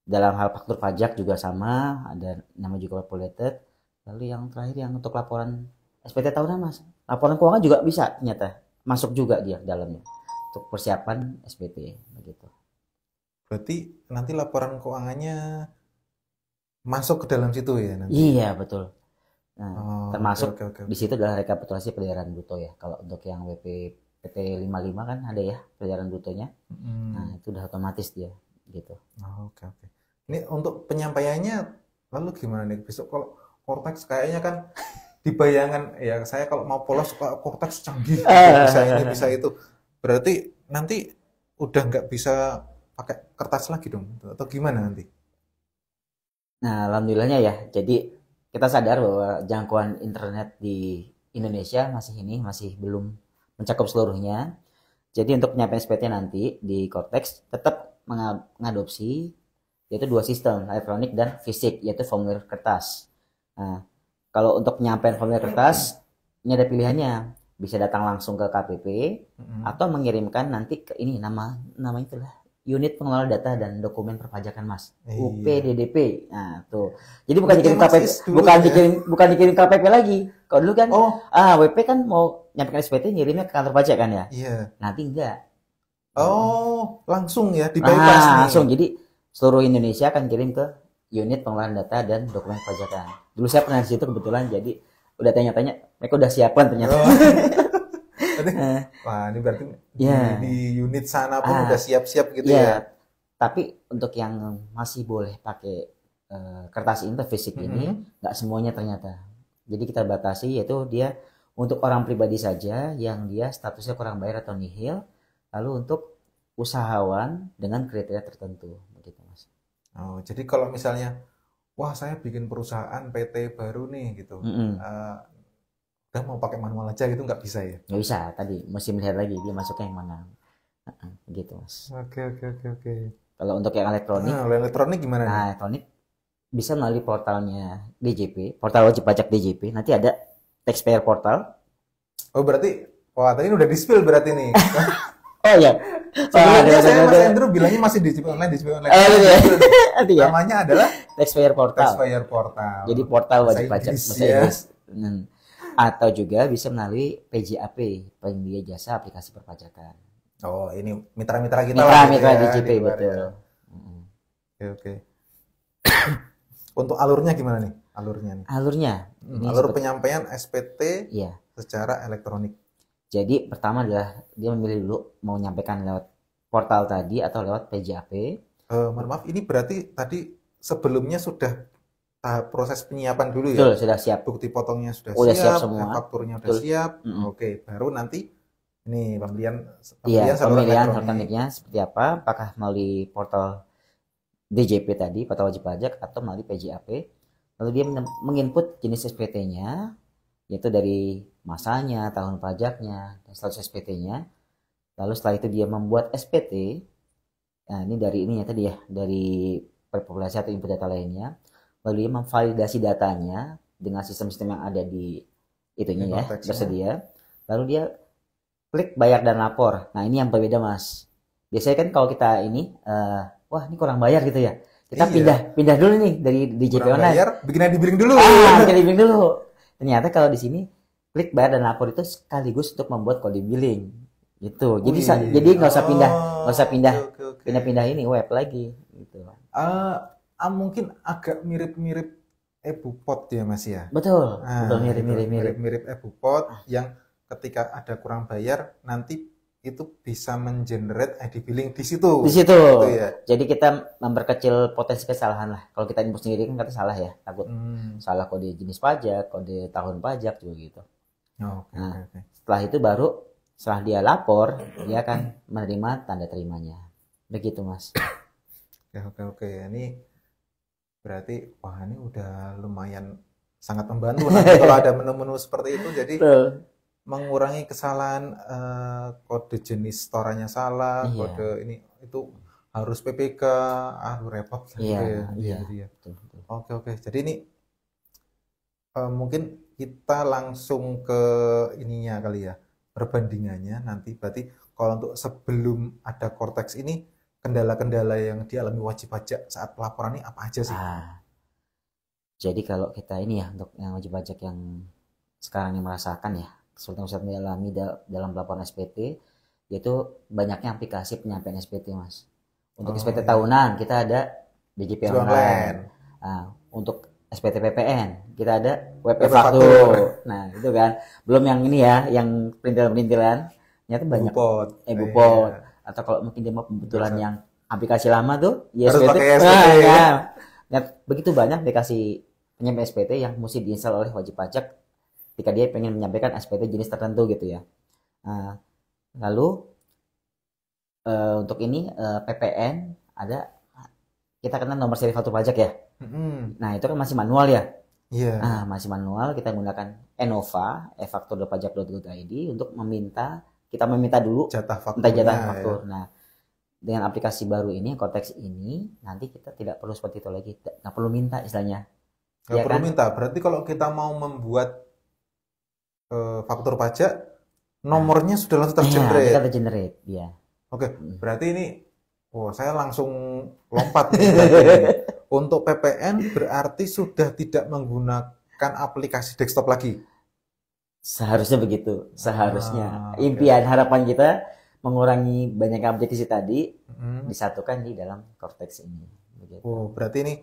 [SPEAKER 5] dalam hal faktur pajak juga sama, ada nama juga populated. Lalu yang terakhir yang untuk laporan SPT tahunan Mas, laporan keuangan juga bisa ternyata masuk juga dia dalamnya untuk persiapan SPT begitu.
[SPEAKER 4] Berarti nanti laporan keuangannya masuk ke dalam situ ya nanti?
[SPEAKER 5] Iya betul. Nah, termasuk di situ adalah rekapitulasi peliharaan bruto ya. Kalau untuk yang WPPT 55 kan ada ya peliharaan brutonya. Nah itu udah otomatis dia gitu.
[SPEAKER 4] Oke. Ini untuk penyampaiannya lalu gimana nih? Besok kalau Cortex kayaknya kan di bayangan ya saya kalau mau polos Cortex canggih bisa ini bisa itu. Berarti nanti udah nggak bisa pakai kertas lagi dong atau gimana nanti?
[SPEAKER 5] Nah, alhamdulillahnya ya. Jadi kita sadar bahwa jangkauan internet di Indonesia masih belum mencakup seluruhnya. Jadi untuk penyampaian SPT nanti di Cortex tetap mengadopsi yaitu dua sistem, elektronik dan fisik, yaitu formulir kertas. Nah, kalau untuk penyampaian formulir kertas ini ada pilihannya, bisa datang langsung ke KPP atau mengirimkan nanti ke ini nama itulah Unit Pengelola Data dan Dokumen Perpajakan Mas, UPDDP. Nah, tuh. Jadi bukan dikirim KPP, bukan dikirim KPP lagi. Kalau dulu kan WP kan mau nyampaikan SPT ngirimnya ke kantor pajak kan ya?
[SPEAKER 4] Iya.
[SPEAKER 5] Nanti enggak.
[SPEAKER 4] Langsung ya di bypass nih.
[SPEAKER 5] Langsung. Jadi seluruh Indonesia akan kirim ke Unit Pengelolaan Data dan Dokumen Perpajakan. Dulu saya pernah di situ kebetulan, jadi udah tanya-tanya, mereka udah siapkan ternyata.
[SPEAKER 4] Wah, ini berarti di unit sana pun udah siap-siap gitu ya.
[SPEAKER 5] Tapi untuk yang masih boleh pakai kertas ini, fisik ini, nggak semuanya ternyata. Jadi kita batasi, yaitu dia untuk orang pribadi saja yang dia statusnya kurang bayar atau nihil, lalu untuk usahawan dengan kriteria tertentu, begitu Mas.
[SPEAKER 4] Jadi kalau misalnya, wah saya bikin perusahaan PT baru nih gitu. Udah mau pakai manual aja gitu nggak bisa ya?
[SPEAKER 5] Nggak bisa, tadi mesti melihat lagi dia masuknya yang mana. Begitu Mas.
[SPEAKER 4] Oke.
[SPEAKER 5] Kalau untuk yang elektronik,
[SPEAKER 4] elektronik gimana?
[SPEAKER 5] Nah, elektronik bisa melalui portalnya DJP, portal wajib pajak DJP. Nanti ada taxpayer portal.
[SPEAKER 4] Oh berarti, wah tadi udah di-spill berarti nih.
[SPEAKER 5] Oh iya.
[SPEAKER 4] Sebelumnya saya Mas Andrew bilangnya masih DJP online. Namanya adalah
[SPEAKER 5] taxpayer portal. Jadi portal wajib pajak bahasa Inggris. Atau juga bisa melalui PJAP, penyedia jasa aplikasi perpajakan.
[SPEAKER 4] Oh, ini mitra-mitra kita
[SPEAKER 5] Mitra DJP betul.
[SPEAKER 4] Oke. Untuk alurnya gimana nih? Alur penyampaian SPT secara elektronik.
[SPEAKER 5] Jadi pertama adalah dia memilih dulu mau menyampaikan lewat portal tadi atau lewat PJAP.
[SPEAKER 4] Mohon maaf, ini berarti tadi sebelumnya sudah tahap proses penyiapan dulu ya?
[SPEAKER 5] Betul, sudah siap.
[SPEAKER 4] Bukti potongnya sudah
[SPEAKER 5] siap semua.
[SPEAKER 4] Fakturnya sudah siap. Oke, baru nanti ini pemilihan
[SPEAKER 5] pemilihan elektroniknya seperti apa? Apakah melalui portal DJP tadi, Portal Wajib Pajak, atau melalui PJAP. Lalu dia menginput jenis SPT-nya, yaitu dari masanya, tahun pajaknya, dan status SPT-nya. Lalu setelah itu dia membuat SPT. Nah, ini dari ini ya tadi ya, dari perpopulasi atau input data lainnya. Lalu dia memvalidasi datanya dengan sistem-sistem yang ada di itunya ya, bersedia. Lalu dia klik bayar dan lapor. Nah, ini yang berbeda, Mas. Biasanya kan kalau kita ini wah, ini kurang bayar gitu ya. Kita pindah dulu nih dari DJP
[SPEAKER 4] kurang
[SPEAKER 5] online.
[SPEAKER 4] bayar, bikin di billing dulu.
[SPEAKER 5] Bikin billing dulu. Ternyata kalau di sini klik bayar dan lapor itu sekaligus untuk membuat kode billing. Gitu. Jadi nggak usah pindah ini web lagi gitu.
[SPEAKER 4] Mungkin agak mirip-mirip EBUPOT ya Mas ya.
[SPEAKER 5] Betul. Betul
[SPEAKER 4] mirip EBUPOT yang ketika ada kurang bayar nanti itu bisa mengenerate ID billing di situ. Gitu ya.
[SPEAKER 5] Jadi kita memperkecil potensi kesalahan lah. Kalau kita input sendiri kan kata salah ya, takut salah kode jenis pajak, kode tahun pajak juga gitu.
[SPEAKER 4] Okay.
[SPEAKER 5] Setelah itu baru setelah dia lapor, dia akan menerima tanda terimanya. Begitu, Mas.
[SPEAKER 4] Oke. Ini berarti wah ini udah lumayan sangat membantu nanti kalau ada menu-menu seperti itu. Jadi mengurangi kesalahan kode jenis storanya salah, kode ini itu harus PPK, repot.
[SPEAKER 5] Iya.
[SPEAKER 4] Betul. Oke. Jadi ini mungkin kita langsung ke ininya kali ya, perbandingannya nanti. Berarti kalau untuk sebelum ada Cortex ini kendala-kendala yang dialami wajib pajak saat pelaporan ini apa aja sih?
[SPEAKER 5] Jadi kalau kita ini ya untuk yang wajib pajak yang sekarang ini merasakan ya kesulitan dialami dalam pelaporan SPT, yaitu banyaknya aplikasi penyampaian SPT, Mas. Untuk SPT tahunan kita ada DJP online. Untuk SPT PPN kita ada web faktur. Nah itu kan belum yang ini ya, yang perintilan ternyata banyak EBUPOT. Atau kalau mungkin dia mau kebetulan yang aplikasi lama tuh ya SPT. Begitu banyak aplikasi penyampaian SPT yang mesti diinstal oleh wajib pajak ketika dia pengen menyampaikan SPT jenis tertentu gitu ya. Lalu untuk ini PPN ada, kita kenal nomor seri faktur pajak ya. Nah itu kan masih manual ya. Masih manual. Kita menggunakan Enova efaktur.pajak.go.id untuk kita meminta dulu jatah faktur. Nah dengan aplikasi baru ini, Cortex ini, nanti kita tidak perlu seperti itu lagi, nggak perlu minta istilahnya.
[SPEAKER 4] Nggak perlu minta. Berarti kalau kita mau membuat faktur pajak, nomornya sudah langsung tergenerate.
[SPEAKER 5] Kita tergenerate, ya.
[SPEAKER 4] Oke, berarti ini, saya langsung lompat nih. Untuk PPN berarti sudah tidak menggunakan aplikasi desktop lagi.
[SPEAKER 5] Seharusnya begitu, seharusnya. Impian harapan kita mengurangi banyak aplikasi tadi disatukan di dalam Cortex ini. Begitu.
[SPEAKER 4] Berarti ini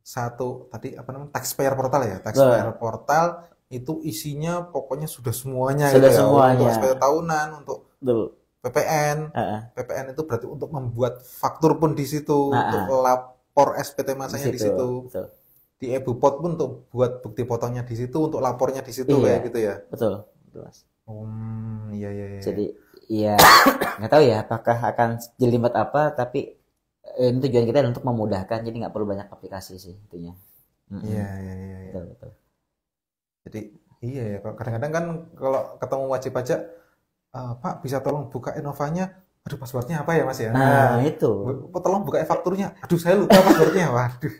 [SPEAKER 4] satu tadi taxpayer portal ya, taxpayer portal. Itu isinya pokoknya sudah semuanya
[SPEAKER 5] sudah
[SPEAKER 4] gitu ya.
[SPEAKER 5] Semuanya.
[SPEAKER 4] Untuk SPT tahunan, untuk PPN. PPN itu berarti untuk membuat faktur pun di situ, untuk lapor SPT masanya di situ.
[SPEAKER 5] Betul.
[SPEAKER 4] Di EBUPOT pun untuk buat bukti potongnya di situ, untuk lapornya di situ kayak gitu ya.
[SPEAKER 5] Betul, Mas.
[SPEAKER 4] Iya.
[SPEAKER 5] Jadi ya nggak tahu ya apakah akan jelimet apa, tapi ini tujuan kita untuk memudahkan, jadi nggak perlu banyak aplikasi sih intinya.
[SPEAKER 4] Iya.
[SPEAKER 5] Betul.
[SPEAKER 4] Jadi iya ya, kadang-kadang kan kalau ketemu wajib pajak, Pak bisa tolong buka Enovanya, aduh passwordnya apa ya Mas ya?
[SPEAKER 5] Nah itu.
[SPEAKER 4] Tolong buka e-fakturnya, aduh saya lupa passwordnya, waduh.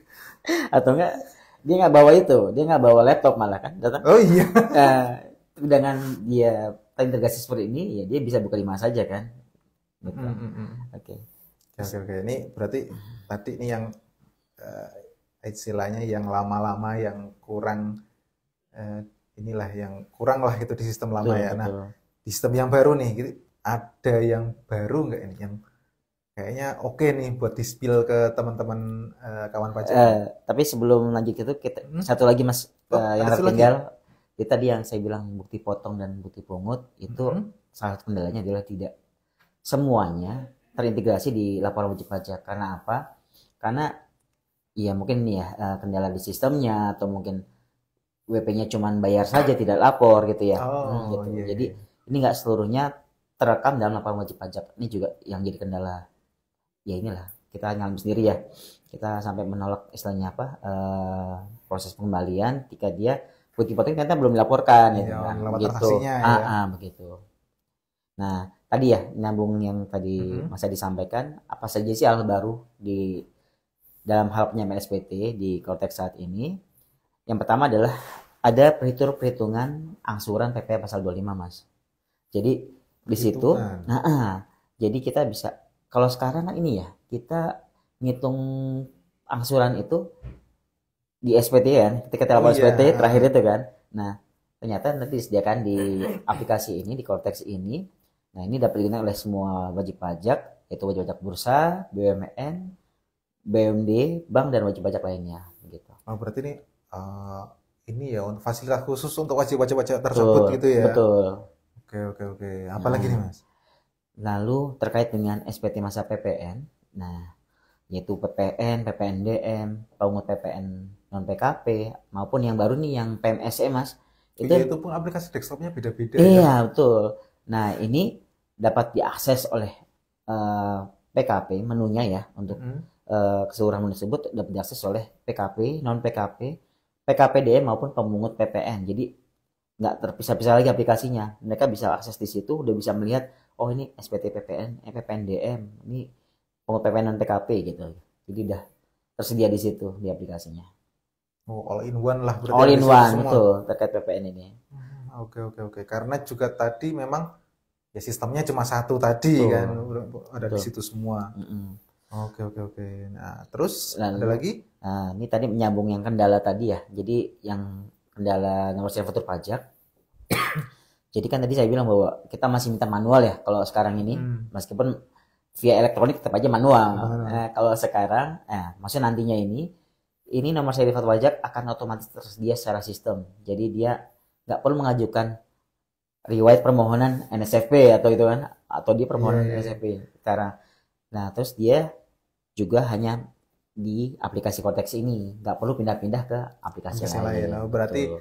[SPEAKER 5] Atau enggak, dia nggak bawa itu, dia nggak bawa laptop malah kan, datang.
[SPEAKER 4] Oh iya.
[SPEAKER 5] Dengan dia terintegrasi seperti ini, ya dia bisa buka di mana saja kan. Gitu. Oke.
[SPEAKER 4] Ini berarti tadi ini yang istilahnya yang lama-lama, yang kurang inilah yang kurang lah gitu di sistem lama ya. Nah, di sistem yang baru nih, gitu, ada yang baru nggak ini yang kayaknya oke nih buat di-spill ke teman-teman kawan pajak?
[SPEAKER 5] Tapi sebelum lanjut itu kita satu lagi Mas, yang tertinggal itu tadi yang saya bilang bukti potong dan bukti pungut itu salah satu kendalanya adalah tidak semuanya terintegrasi di laporan wajib pajak. Karena apa? Karena ya mungkin nih ya kendala di sistemnya, atau mungkin WP-nya cuman bayar saja tidak lapor gitu ya. Gitu.
[SPEAKER 4] Iya.
[SPEAKER 5] Jadi ini nggak seluruhnya terekam dalam laporan wajib pajak. Ini juga yang jadi kendala. Ya inilah kita ngalamin sendiri ya. Kita sampai menolak istilahnya apa proses pengembalian ketika dia bukti potong ternyata belum dilaporkan gitu
[SPEAKER 4] Iya,
[SPEAKER 5] kan.
[SPEAKER 4] lewat
[SPEAKER 5] Begitu.
[SPEAKER 4] transaksinya, ya.
[SPEAKER 5] Begitu. Nah, tadi ya nyambung yang tadi Mas Adi disampaikan, apa saja sih hal baru di dalam hal penyampaian SPT di Kortex saat ini? Yang pertama adalah ada perhitungan angsuran PPh pasal 25, Mas. Jadi di situ, jadi kita bisa, kalau sekarang kan ini ya, kita ngitung angsuran itu di SPT kan, ketika kita lapor SPT terakhir itu kan. Nah, ternyata nanti disediakan di aplikasi ini, di Kortex ini. Nah, ini dapat digunakan oleh semua wajib pajak, yaitu wajib pajak bursa, BUMN, BUMD, bank, dan wajib pajak lainnya. Gitu.
[SPEAKER 4] Oh, berarti ini ya fasilitas khusus untuk wajib-wajib pajak tersebut gitu ya?
[SPEAKER 5] Betul.
[SPEAKER 4] Oke. Apalagi nih Mas?
[SPEAKER 5] Lalu terkait dengan SPT masa PPN, nah yaitu PPN, PPNDM, pemungut PPN non PKP maupun yang baru nih yang PMSE Mas.
[SPEAKER 4] Itu pun aplikasi desktopnya beda-beda.
[SPEAKER 5] Iya, betul. Nah, ini dapat diakses oleh PKP menunya ya untuk keseluruhan menu tersebut dapat diakses oleh PKP, non PKP, PKPDM maupun pemungut PPN. Jadi nggak terpisah-pisah lagi aplikasinya. Mereka bisa akses di situ, udah bisa melihat, oh ini SPT PPN, PPNDM, ini pemungut PPN non PKP gitu. Jadi udah tersedia di situ di aplikasinya.
[SPEAKER 4] Oh, all in one lah berarti.
[SPEAKER 5] All in one, betul, terkait PPN ini.
[SPEAKER 4] Oke. Karena juga tadi memang ya sistemnya cuma satu tadi kan, ada di situ semua. Oke. Nah, terus ada lagi?
[SPEAKER 5] Nah, ini tadi menyambung yang kendala tadi ya. Jadi yang kendala nomor serial faktur pajak. Jadi kan tadi saya bilang bahwa kita masih minta manual ya kalau sekarang ini, meskipun via elektronik tetap aja manual. Kalau sekarang, maksudnya nantinya ini nomor serial faktur pajak akan otomatis tersedia secara sistem. Jadi dia nggak perlu mengajukan riwayat permohonan NSFP atau itu kan, atau dia permohonan NSFP sekarang. Nah, terus dia juga hanya di aplikasi Kortex ini, nggak perlu pindah-pindah ke aplikasi lain.
[SPEAKER 4] Berarti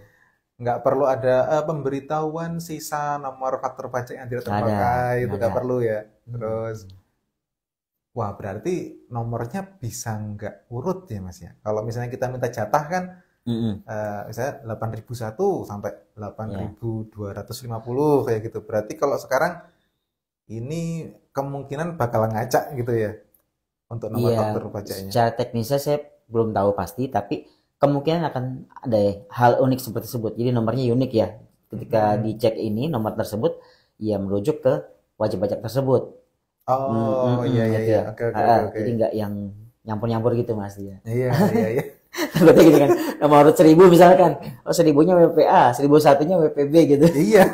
[SPEAKER 4] nggak perlu ada pemberitahuan sisa nomor faktur pajak yang tidak terpakai, itu nggak perlu ya. Terus, wah berarti nomornya bisa nggak urut ya Mas ya? Kalau misalnya kita minta jatah kan, misalnya 8.001 sampai 8.250 kayak gitu. Berarti kalau sekarang ini kemungkinan bakal ngacak gitu ya untuk nomor faktur pajaknya.
[SPEAKER 5] Secara teknisnya saya belum tahu pasti, tapi kemungkinan akan ada hal unik seperti tersebut. Jadi nomornya unik ya. Ketika dicek ini nomor tersebut, ya merujuk ke wajib pajak tersebut.
[SPEAKER 4] Iya. Oke.
[SPEAKER 5] Jadi nggak yang nyampur-nyampur gitu Mas dia.
[SPEAKER 4] Iya.
[SPEAKER 5] Takutnya gitu kan, nomor 1000 misalkan, 1000-nya WPA, 1001-nya WPB gitu.
[SPEAKER 4] Iya.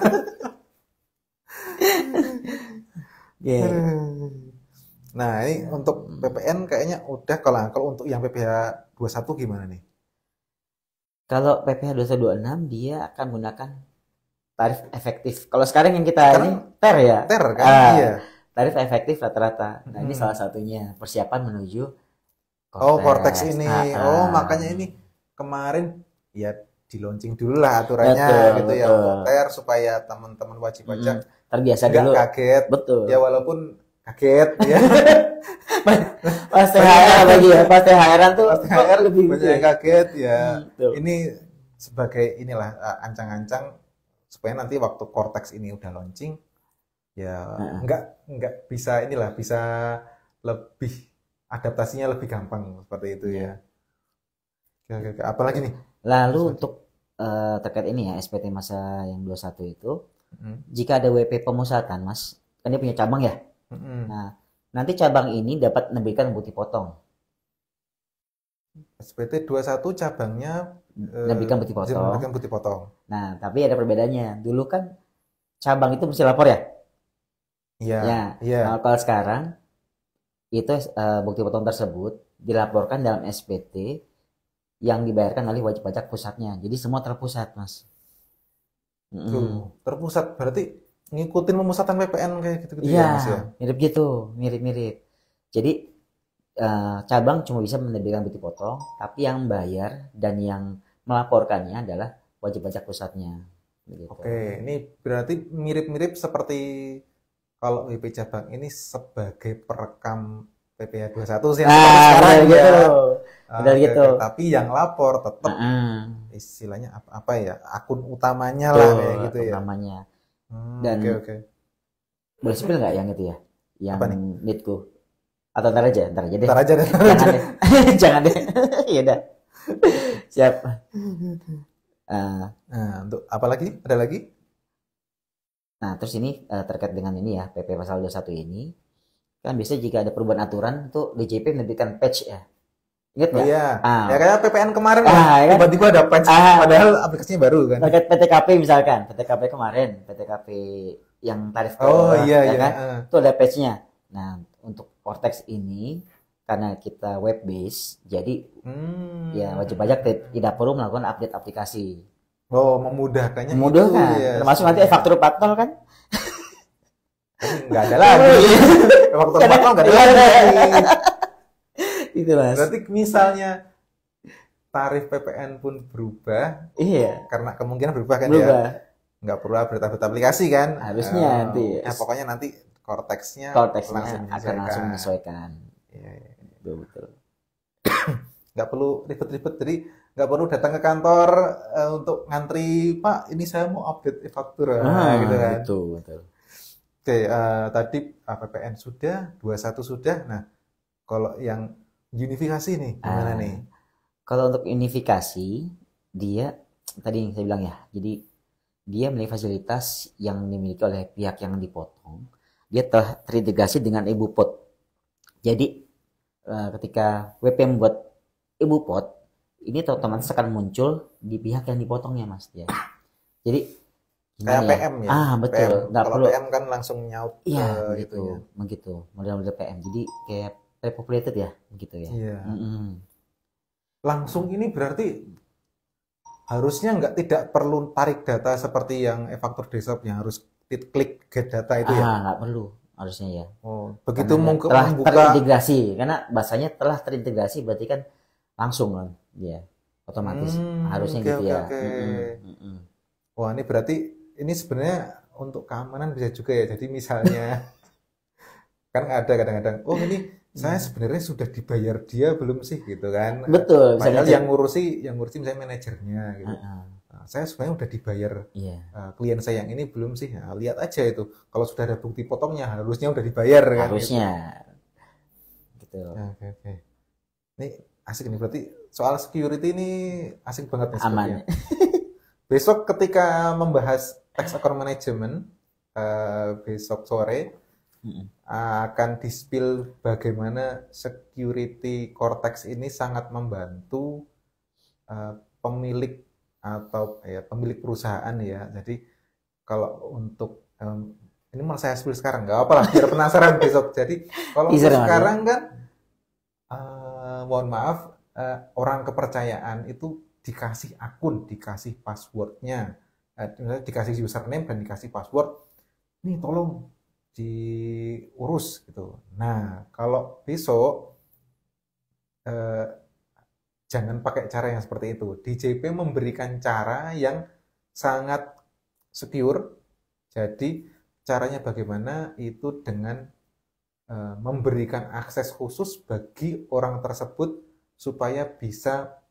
[SPEAKER 4] Nah, ini untuk PPN kayaknya udah. Kalau untuk yang PPh 21 gimana nih?
[SPEAKER 5] Kalau PPh 2126 dia akan menggunakan tarif efektif. Kalau sekarang yang kita ini TER ya.
[SPEAKER 4] TER kan? Iya.
[SPEAKER 5] Tarif efektif rata-rata. Nah, ini salah satunya persiapan menuju
[SPEAKER 4] Kortex ini. Makanya ini kemarin ya di launching dulu lah aturannya gitu ya untuk TER supaya teman-teman wajib pajak
[SPEAKER 5] terbiasa dulu.
[SPEAKER 4] Kaget.
[SPEAKER 5] Betul.
[SPEAKER 4] Ya walaupun kaget ya.
[SPEAKER 5] Pas THR lagi ya, pas THR-an tuh lebih
[SPEAKER 4] banyak kaget ya. Ini sebagai inilah ancang-ancang supaya nanti waktu Kortex ini udah launching ya nggak bisa bisa lebih adaptasinya lebih gampang seperti itu ya. Oke. Apalagi nih?
[SPEAKER 5] Lalu untuk terkait ini ya SPT masa yang 21 itu, jika ada WP pemusatan Mas, kan dia punya cabang ya. Nah, nanti cabang ini dapat menerbitkan bukti potong.
[SPEAKER 4] SPT 21 cabangnya
[SPEAKER 5] menerbitkan
[SPEAKER 4] bukti potong.
[SPEAKER 5] Nah, tapi ada perbedaannya. Dulu kan cabang itu mesti lapor ya.
[SPEAKER 4] Iya.
[SPEAKER 5] Nah, kalau sekarang itu bukti potong tersebut dilaporkan dalam SPT yang dibayarkan oleh wajib pajak pusatnya. Jadi semua terpusat, Mas.
[SPEAKER 4] Terpusat berarti ngikutin pemusatan PPN kayak gitu-gitu
[SPEAKER 5] ya,
[SPEAKER 4] Mas ya?
[SPEAKER 5] Mirip-mirip. Jadi cabang cuma bisa menerbitkan bukti potong, tapi yang bayar dan yang melaporkannya adalah wajib pajak pusatnya. Begitu.
[SPEAKER 4] Oke, ini berarti mirip-mirip seperti kalau WP cabang ini sebagai perekam PPh 21 sih
[SPEAKER 5] Nah,
[SPEAKER 4] sekarang
[SPEAKER 5] gitu.
[SPEAKER 4] ya.
[SPEAKER 5] Benar
[SPEAKER 4] Oke,
[SPEAKER 5] gitu.
[SPEAKER 4] oke. Tapi yang lapor tetap istilahnya apa ya, akun utamanya lah kayak gitu ya.
[SPEAKER 5] Utamanya.
[SPEAKER 4] Dan oke.
[SPEAKER 5] Boleh spill nggak yang itu ya? Yang
[SPEAKER 4] Apa nih?
[SPEAKER 5] Needku. Atau ntar aja deh.
[SPEAKER 4] Ntar aja deh.
[SPEAKER 5] Jangan deh. Jangan deh. Iya dah. Siap.
[SPEAKER 4] Nah, untuk apa lagi? Ada lagi?
[SPEAKER 5] Nah, terus ini terkait dengan ini ya, PP pasal 21 ini. Kan biasanya jika ada perubahan aturan itu DJP menerbitkan patch ya. Ingat nggak?
[SPEAKER 4] Iya.
[SPEAKER 5] Ah.
[SPEAKER 4] Ya kayak PPN kemarin
[SPEAKER 5] Ah,
[SPEAKER 4] ya.
[SPEAKER 5] kan?
[SPEAKER 4] Tiba-tiba ada patch padahal aplikasinya baru kan.
[SPEAKER 5] Terkait PTKP misalkan, PTKP kemarin, PTKP yang tarif
[SPEAKER 4] Oh iya
[SPEAKER 5] ya
[SPEAKER 4] iya.
[SPEAKER 5] kan? Itu ada patch-nya. Nah, untuk Cortex ini karena kita web base, jadi ya wajib pajak tidak perlu melakukan update aplikasi.
[SPEAKER 4] Oh, memudahkannya
[SPEAKER 5] Memudahkan.
[SPEAKER 4] itu ya.
[SPEAKER 5] Termasuk nanti faktur patol kan?
[SPEAKER 4] Nggak ada lagi. Waktu patol nggak ada lagi.
[SPEAKER 5] Itu Mas.
[SPEAKER 4] Berarti misalnya tarif PPN pun berubah,
[SPEAKER 5] Iya.
[SPEAKER 4] karena kemungkinan berubah kan
[SPEAKER 5] Berubah.
[SPEAKER 4] ya. Nggak perlu update aplikasi kan.
[SPEAKER 5] Harusnya nanti.
[SPEAKER 4] Pokoknya nanti Cortex-nya
[SPEAKER 5] Cortex-nya akan langsung menyesuaikan.
[SPEAKER 4] Iya, iya.
[SPEAKER 5] Betul.
[SPEAKER 4] Nggak perlu ribet-ribet, jadi nggak perlu datang ke kantor untuk ngantri, Pak ini saya mau update e-faktura gitu kan.
[SPEAKER 5] Betul.
[SPEAKER 4] Oke, tadi PPN sudah, 21 sudah. Nah, kalau yang unifikasi nih gimana nih?
[SPEAKER 5] Kalau untuk unifikasi dia tadi yang saya bilang ya, jadi dia memiliki fasilitas yang dimiliki oleh pihak yang dipotong. Dia telah terintegrasi dengan ibu pot. Jadi ketika WP membuat ibu pot, ini otomatis akan muncul di pihak yang dipotongnya Mas ya. Jadi
[SPEAKER 4] Kayak
[SPEAKER 5] gimana
[SPEAKER 4] PM ya.
[SPEAKER 5] Betul. Nggak
[SPEAKER 4] Kalau
[SPEAKER 5] perlu.
[SPEAKER 4] PM kan langsung nyaut
[SPEAKER 5] Iya,
[SPEAKER 4] ke
[SPEAKER 5] begitu.
[SPEAKER 4] itunya.
[SPEAKER 5] Begitu. Model-model PM. Jadi kayak repopulated ya, begitu ya.
[SPEAKER 4] Iya. Langsung ini berarti harusnya tidak perlu tarik data seperti yang e-faktur desktop yang harus klik get data itu ya.
[SPEAKER 5] Nggak perlu harusnya ya.
[SPEAKER 4] Oh, begitu
[SPEAKER 5] telah
[SPEAKER 4] membuka
[SPEAKER 5] terintegrasi, karena bahasanya telah terintegrasi berarti kan langsung kan, ya otomatis harusnya
[SPEAKER 4] oke,
[SPEAKER 5] gitu ya.
[SPEAKER 4] oke. Wah, ini berarti ini sebenarnya untuk keamanan bisa juga ya. Jadi misalnya kan ada kadang-kadang, oh ini saya sebenarnya sudah dibayar dia belum sih gitu kan.
[SPEAKER 5] Betul.
[SPEAKER 4] Padahal yang ngurusi misalnya manajernya gitu. Nah, saya sebenarnya udah dibayar klien saya yang ini belum sih. Nah, lihat aja itu. Kalau sudah ada bukti potongnya harusnya udah dibayar kan.
[SPEAKER 5] Harusnya. Gitu.
[SPEAKER 4] Oke. Ini asik nih, berarti soal security ini asik banget nih
[SPEAKER 5] Aman.
[SPEAKER 4] Besok ketika membahas tax account management besok sore akan di-spill bagaimana security Cortex ini sangat membantu pemilik atau pemilik perusahaan ya. Jadi kalau untuk ini malah saya spill sekarang, nggak apa lah biar penasaran besok. Jadi kalau untuk sekarang kan mohon maaf orang kepercayaan itu dikasih akun, dikasih passwordnya, dikasih username dan dikasih password. Nih tolong diurus gitu. Nah, kalau besok jangan pakai cara yang seperti itu. DJP memberikan cara yang sangat secure. Jadi caranya bagaimana itu dengan memberikan akses khusus bagi orang tersebut supaya bisa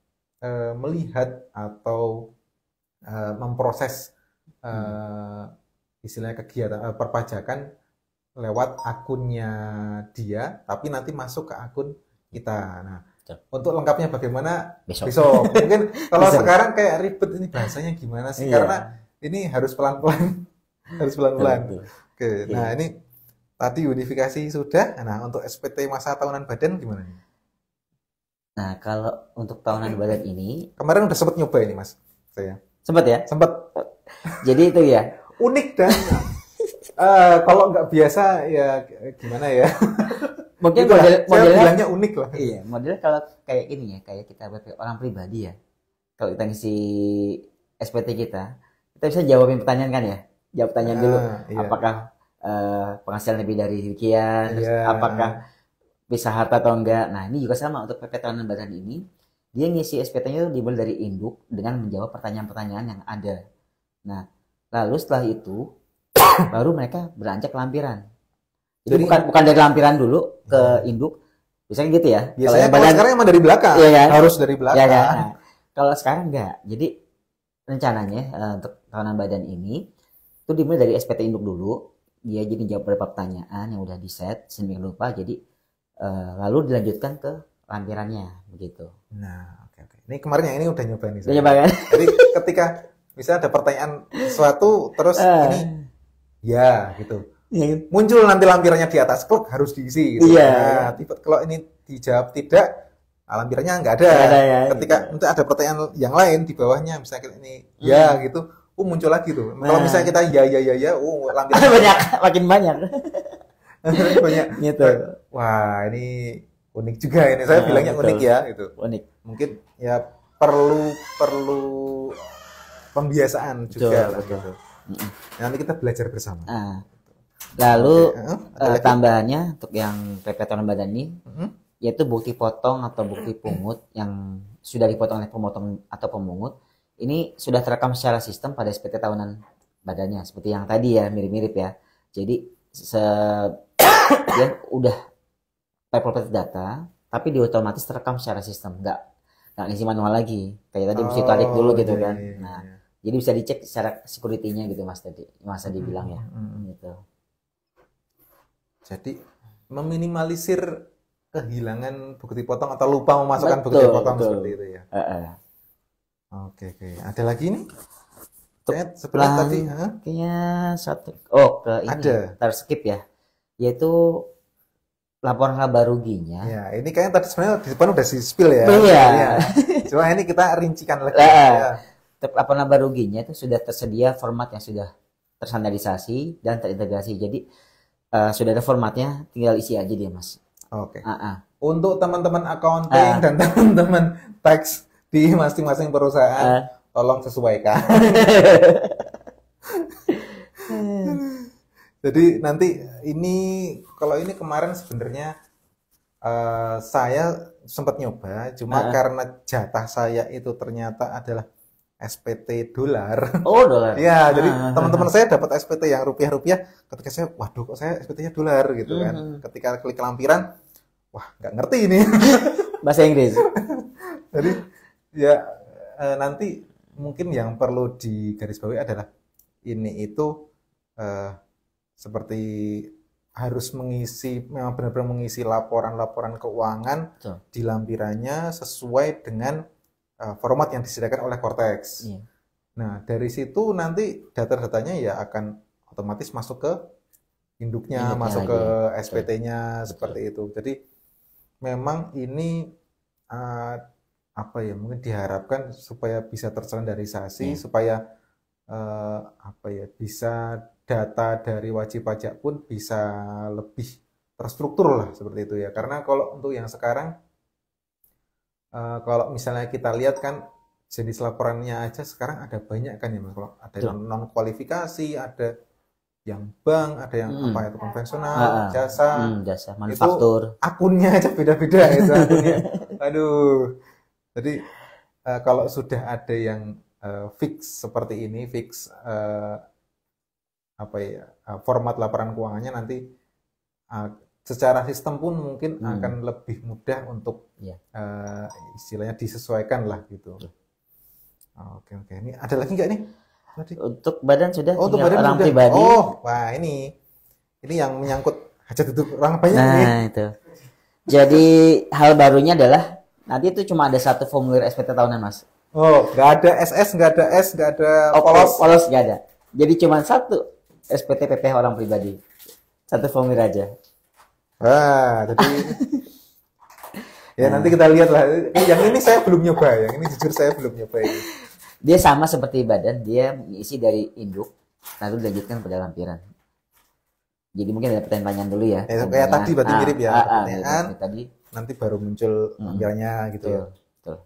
[SPEAKER 4] melihat atau memproses istilahnya kegiatan perpajakan lewat akunnya dia, tapi nanti masuk ke akun kita. Nah, untuk lengkapnya bagaimana besok. Mungkin kalau sekarang kayak ribet ini bahasanya gimana sih? Karena ini harus pelan-pelan, harus pelan-pelan. Oke, nah ini tadi unifikasi sudah. Nah, untuk SPT masa tahunan badan gimana?
[SPEAKER 5] Nah, kalau untuk tahunan badan ini
[SPEAKER 4] kemarin udah sempat nyoba ini Mas, saya.
[SPEAKER 5] Sempat ya?
[SPEAKER 4] Sempat.
[SPEAKER 5] Jadi itu ya.
[SPEAKER 4] Unik dan kalau nggak biasa ya gimana ya?
[SPEAKER 5] Mungkin
[SPEAKER 4] modelnya bilangnya unik lah.
[SPEAKER 5] Iya, modelnya kalau kayak ini ya, kayak kita orang pribadi ya. Kalau kita ngisi SPT kita bisa jawabin pertanyaan kan ya? Jawab pertanyaan dulu. Iya. Apakah penghasilan lebih dari sekian? Apakah bisa harta atau enggak? Nah, ini juga sama untuk PP tahunan badan ini. Dia ngisi SPT-nya dimulai dari induk dengan menjawab pertanyaan-pertanyaan yang ada. Nah, lalu setelah itu baru mereka beranjak ke lampiran. Jadi bukan dari lampiran dulu ke induk, Biasanya gitu ya.
[SPEAKER 4] Biasanya
[SPEAKER 5] yang
[SPEAKER 4] kalau sekarang emang dari belakang.
[SPEAKER 5] Iya kan?
[SPEAKER 4] Harus dari belakang.
[SPEAKER 5] Ya kan? Nah, kalau sekarang enggak. Jadi rencananya untuk tahunan badan ini itu dimulai dari SPT induk dulu. Dia jadi jawab beberapa pertanyaan yang udah di set sedemikian rupa. Jadi lalu dilanjutkan ke lampirannya begitu.
[SPEAKER 4] Nah, oke. Ini kemarin yang ini udah nyoba nih.
[SPEAKER 5] Udah nyoba kan?
[SPEAKER 4] Jadi ketika misalnya ada pertanyaan sesuatu terus ini ya gitu. Muncul nanti lampirannya di atas klik harus diisi gitu.
[SPEAKER 5] Iya.
[SPEAKER 4] Nah, kalau ini dijawab tidak, lampirannya nggak ada.
[SPEAKER 5] Nggak ada ya,
[SPEAKER 4] Ketika nanti ada pertanyaan yang lain di bawahnya misalnya ini ya gitu, muncul lagi tuh. Kalau misalnya kita ya, lampirannya
[SPEAKER 5] banyak, makin banyak.
[SPEAKER 4] banyak.
[SPEAKER 5] Gitu.
[SPEAKER 4] Wah, ini unik juga ini. Saya bilangnya
[SPEAKER 5] betul.
[SPEAKER 4] unik ya gitu.
[SPEAKER 5] Unik.
[SPEAKER 4] Mungkin ya perlu pembiasaan juga lah
[SPEAKER 5] Betul.
[SPEAKER 4] gitu. Nanti kita belajar bersama.
[SPEAKER 5] Nah, lalu
[SPEAKER 4] Ada lagi?
[SPEAKER 5] tambahannya untuk yang tahunan badan ini
[SPEAKER 4] Mhm.
[SPEAKER 5] yaitu bukti potong atau bukti pungut yang sudah dipotong oleh pemotong atau pemungut ini sudah terekam secara sistem pada SPT tahunan badannya seperti yang tadi ya mirip-mirip ya. Jadi dia udah populate data tapi dia otomatis terekam secara sistem, nggak ngisi manual lagi kayak tadi mesti tarik dulu gitu
[SPEAKER 4] iya,
[SPEAKER 5] kan.
[SPEAKER 4] iya,
[SPEAKER 5] Nah,
[SPEAKER 4] iya.
[SPEAKER 5] jadi bisa dicek secara security-nya gitu Mas tadi bilang ya. Gitu.
[SPEAKER 4] Jadi meminimalisir kehilangan bukti potong atau lupa memasukkan
[SPEAKER 5] Betul,
[SPEAKER 4] bukti potong
[SPEAKER 5] betul.
[SPEAKER 4] seperti itu ya. Oke. Ada lagi nih? Saya sebenarnya
[SPEAKER 5] Lalu,
[SPEAKER 4] tadi
[SPEAKER 5] kayaknya satu ke ini
[SPEAKER 4] Ada.
[SPEAKER 5] terskip ya, yaitu laporan laba ruginya.
[SPEAKER 4] ya, ini kayaknya tadi sebenarnya di depan udah di spill ya.
[SPEAKER 5] Iya.
[SPEAKER 4] Iya. Cuma ini kita rincikan lagi.
[SPEAKER 5] Lah.
[SPEAKER 4] Ya.
[SPEAKER 5] Laporan laba ruginya itu sudah tersedia format yang sudah terstandarisasi dan terintegrasi. Jadi sudah ada formatnya, tinggal isi aja dia Mas.
[SPEAKER 4] Oke.
[SPEAKER 5] Ah.
[SPEAKER 4] Untuk teman-teman accounting dan teman-teman tax di masing-masing perusahaan, tolong sesuaikan. Jadi nanti ini kalau ini kemarin sebenarnya saya sempat nyoba, cuma karena jatah saya itu ternyata adalah SPT dolar.
[SPEAKER 5] Oh, dolar.
[SPEAKER 4] Ya, jadi teman-teman saya dapat SPT yang rupiah-rupiah. Ketika saya, waduh kok saya SPT-nya dolar gitu kan. Ketika klik lampiran, wah nggak ngerti ini.
[SPEAKER 5] Bahasa Inggris.
[SPEAKER 4] Jadi ya nanti mungkin yang perlu digarisbawahi adalah ini itu seperti harus memang benar-benar mengisi laporan-laporan keuangan
[SPEAKER 5] Betul.
[SPEAKER 4] di lampirannya sesuai dengan format yang disediakan oleh Cortex.
[SPEAKER 5] Iya.
[SPEAKER 4] Nah, dari situ nanti data-datanya ya akan otomatis masuk ke induknya, masuk
[SPEAKER 5] lagi.
[SPEAKER 4] ke SPT-nya seperti itu. Jadi memang ini mungkin diharapkan supaya bisa terstandarisasi, supaya bisa data dari wajib pajak pun bisa lebih terstruktur lah seperti itu ya. Karena kalau untuk yang sekarang kalau misalnya kita lihat kan jenis laporannya aja sekarang ada banyak kan ya Mas. Kalau ada yang non kualifikasi, ada yang bank, ada yang apa itu konvensional, jasa,
[SPEAKER 5] jasa manufaktur.
[SPEAKER 4] akunnya aja beda-beda itu akunnya. Aduh. Jadi kalau sudah ada yang fix seperti ini, fix format laporan keuangannya nanti secara sistem pun mungkin akan lebih mudah untuk istilahnya disesuaikan lah gitu. Oke. Ini ada lagi nggak nih?
[SPEAKER 5] Untuk badan sudah,
[SPEAKER 4] untuk
[SPEAKER 5] tinggal
[SPEAKER 4] badan
[SPEAKER 5] orang
[SPEAKER 4] sudah.
[SPEAKER 5] pribadi.
[SPEAKER 4] Wah ini yang menyangkut hajat hidup orang banyak nih.
[SPEAKER 5] Nah, itu. Jadi hal barunya adalah nanti itu cuma ada satu formulir SPT tahunan, Mas.
[SPEAKER 4] Oh, nggak ada SS, nggak ada S, nggak ada polos.
[SPEAKER 5] Polos nggak ada. Jadi cuma satu SPT PPh orang pribadi. Satu formulir aja.
[SPEAKER 4] Wah, jadi ya nanti kita lihat lah. Yang ini saya belum nyoba, yang ini jujur saya belum nyoba ini.
[SPEAKER 5] Dia sama seperti badan, dia mengisi dari induk, lalu dilanjutkan pada lampiran. Jadi mungkin ada pertanyaan dulu ya.
[SPEAKER 4] Kayak tadi berarti mirip ya. Pertanyaan,
[SPEAKER 5] tadi.
[SPEAKER 4] nanti baru muncul lampirannya gitu ya.
[SPEAKER 5] Betul.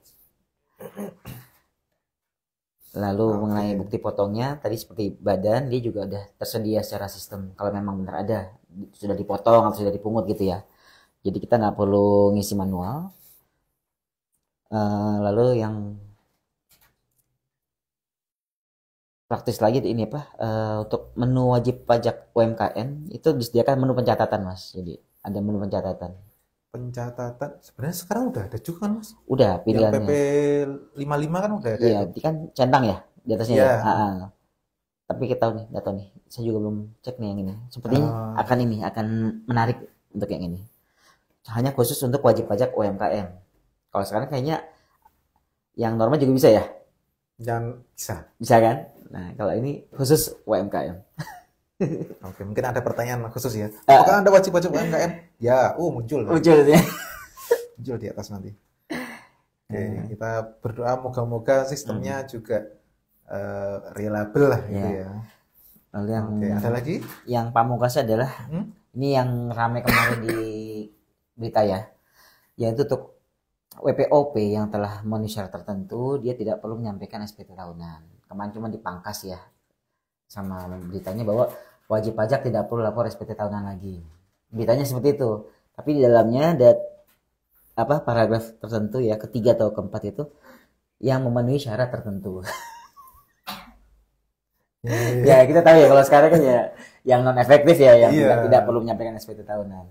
[SPEAKER 5] Lalu mengenai bukti potongnya, tadi seperti badan, dia juga udah tersedia secara sistem. Kalau memang benar ada, sudah dipotong atau sudah dipungut gitu ya. Jadi kita nggak perlu ngisi manual. Lalu yang praktis lagi ini apa? Untuk menu wajib pajak UMKM itu disediakan menu pencatatan, Mas. Jadi ada menu pencatatan.
[SPEAKER 4] pencatatan sebenarnya sekarang udah ada juga kan Mas?
[SPEAKER 5] Udah
[SPEAKER 4] Yang
[SPEAKER 5] pilihannya.
[SPEAKER 4] PP 55 kan udah ada.
[SPEAKER 5] Iya,
[SPEAKER 4] itu.
[SPEAKER 5] di kan centang ya di atasnya
[SPEAKER 4] Iya.
[SPEAKER 5] ya. Tapi kita tahu nih, nggak tahu nih. Saya juga belum cek nih yang ini. Sepertinya akan menarik untuk yang ini. Hanya khusus untuk wajib pajak UMKM. Kalau sekarang kayaknya yang normal juga bisa ya?
[SPEAKER 4] Yang bisa.
[SPEAKER 5] Bisa kan? Nah, kalau ini khusus UMKM.
[SPEAKER 4] Oke, mungkin ada pertanyaan khusus ya. Apakah Anda wajib pajak UMKM? Ya, muncul.
[SPEAKER 5] Muncul ya.
[SPEAKER 4] Muncul di atas nanti. Oke, kita berdoa moga-moga sistemnya juga reliable lah gitu ya.
[SPEAKER 5] Lalu yang
[SPEAKER 4] Oke, ada lagi?
[SPEAKER 5] yang pamungkas adalah ini yang ramai kemarin di berita ya, yaitu untuk WPOP yang telah memenuhi syarat tertentu dia tidak perlu menyampaikan SPT tahunan. Kemarin cuma dipangkas ya sama beritanya bahwa wajib pajak tidak perlu lapor SPT tahunan lagi. Beritanya seperti itu. Tapi di dalamnya ada paragraf tertentu ya, ketiga atau keempat itu yang memenuhi syarat tertentu. Ya kita tahu ya kalau sekarang kan ya yang non efektif ya yang tidak perlu menyampaikan SPT tahunan.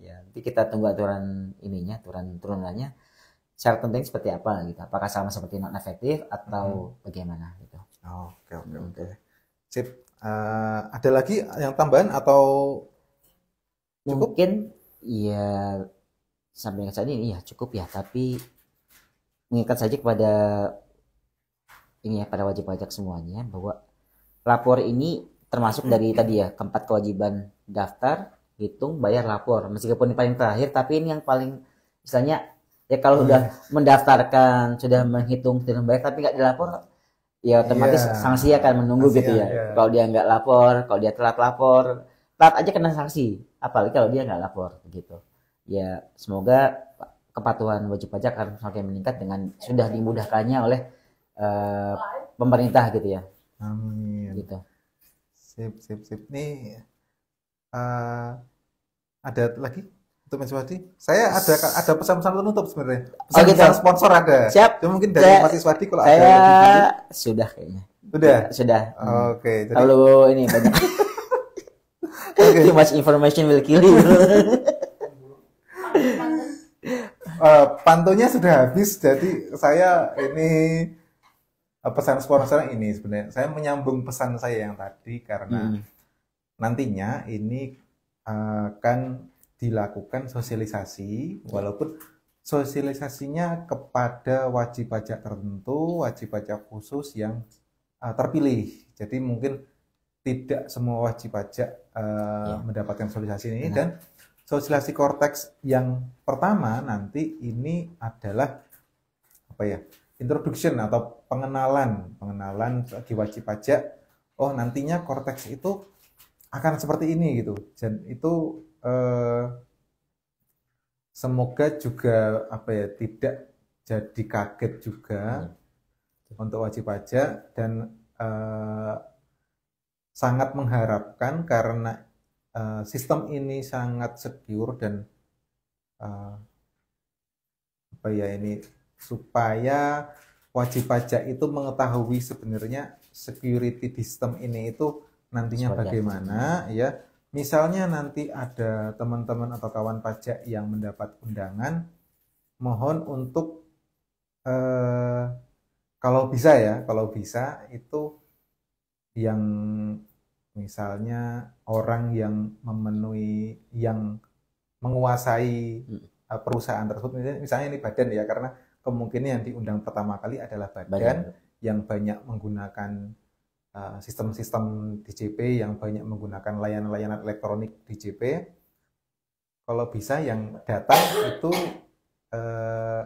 [SPEAKER 5] Ya, nanti kita tunggu aturan turunannya. Syarat penting seperti apa gitu. Apakah sama seperti non efektif atau bagaimana gitu.
[SPEAKER 4] Oke. Sip. Ada lagi yang tambahan atau cukup?
[SPEAKER 5] Mungkin ya sampai saat ini ya cukup ya, tapi mengingat saja kepada ini ya pada wajib pajak semuanya bahwa lapor ini termasuk dari tadi ya keempat kewajiban daftar, hitung, bayar, lapor. Meskipun ini paling terakhir, tapi ini yang paling misalnya ya kalau udah mendaftarkan, sudah menghitung, sudah membayar tapi nggak dilapor, ya otomatis sanksi akan menunggu gitu ya. Kalau dia nggak lapor, kalau dia telat lapor, telat aja kena sanksi. Apalagi kalau dia nggak lapor gitu. Ya semoga kepatuhan wajib pajak akan semakin meningkat dengan sudah dimudahkannya oleh pemerintah gitu ya.
[SPEAKER 4] Amin.
[SPEAKER 5] Gitu.
[SPEAKER 4] Sip. Nih ada lagi untuk Mas Wadi? Saya ada pesan-pesan penutup sebenarnya. Pesan sponsor ada.
[SPEAKER 5] Siap.
[SPEAKER 4] Cuma mungkin dari Mas Wadi kalau ada
[SPEAKER 5] saya
[SPEAKER 4] lagi.
[SPEAKER 5] Sudah kayaknya.
[SPEAKER 4] Sudah. Oke. Jadi
[SPEAKER 5] Kalau ini banyak. Too much information will kill you.
[SPEAKER 4] Pantunya sudah habis, jadi saya ini pesan sponsor ini sebenarnya saya menyambung pesan saya yang tadi karena nantinya ini akan dilakukan sosialisasi, walaupun sosialisasinya kepada wajib pajak tertentu, wajib pajak khusus yang terpilih. Jadi mungkin tidak semua wajib pajak mendapatkan sosialisasi ini. Dan sosialisasi Kortex yang pertama nanti ini adalah introduction atau pengenalan bagi wajib pajak. Oh, nantinya Kortex itu akan seperti ini gitu. Dan itu semoga juga tidak jadi kaget juga untuk wajib pajak, dan sangat mengharapkan karena sistem ini sangat secure dan ini supaya wajib pajak itu mengetahui sebenarnya security di sistem ini itu nantinya bagaimana ya. Misalnya nanti ada teman-teman atau kawan pajak yang mendapat undangan, mohon untuk kalau bisa itu yang misalnya orang yang menguasai perusahaan tersebut, misalnya ini badan ya, karena kemungkinan yang diundang pertama kali adalah badan yang banyak menggunakan sistem-sistem DJP, yang banyak menggunakan layanan-layanan elektronik DJP. Kalau bisa yang datang itu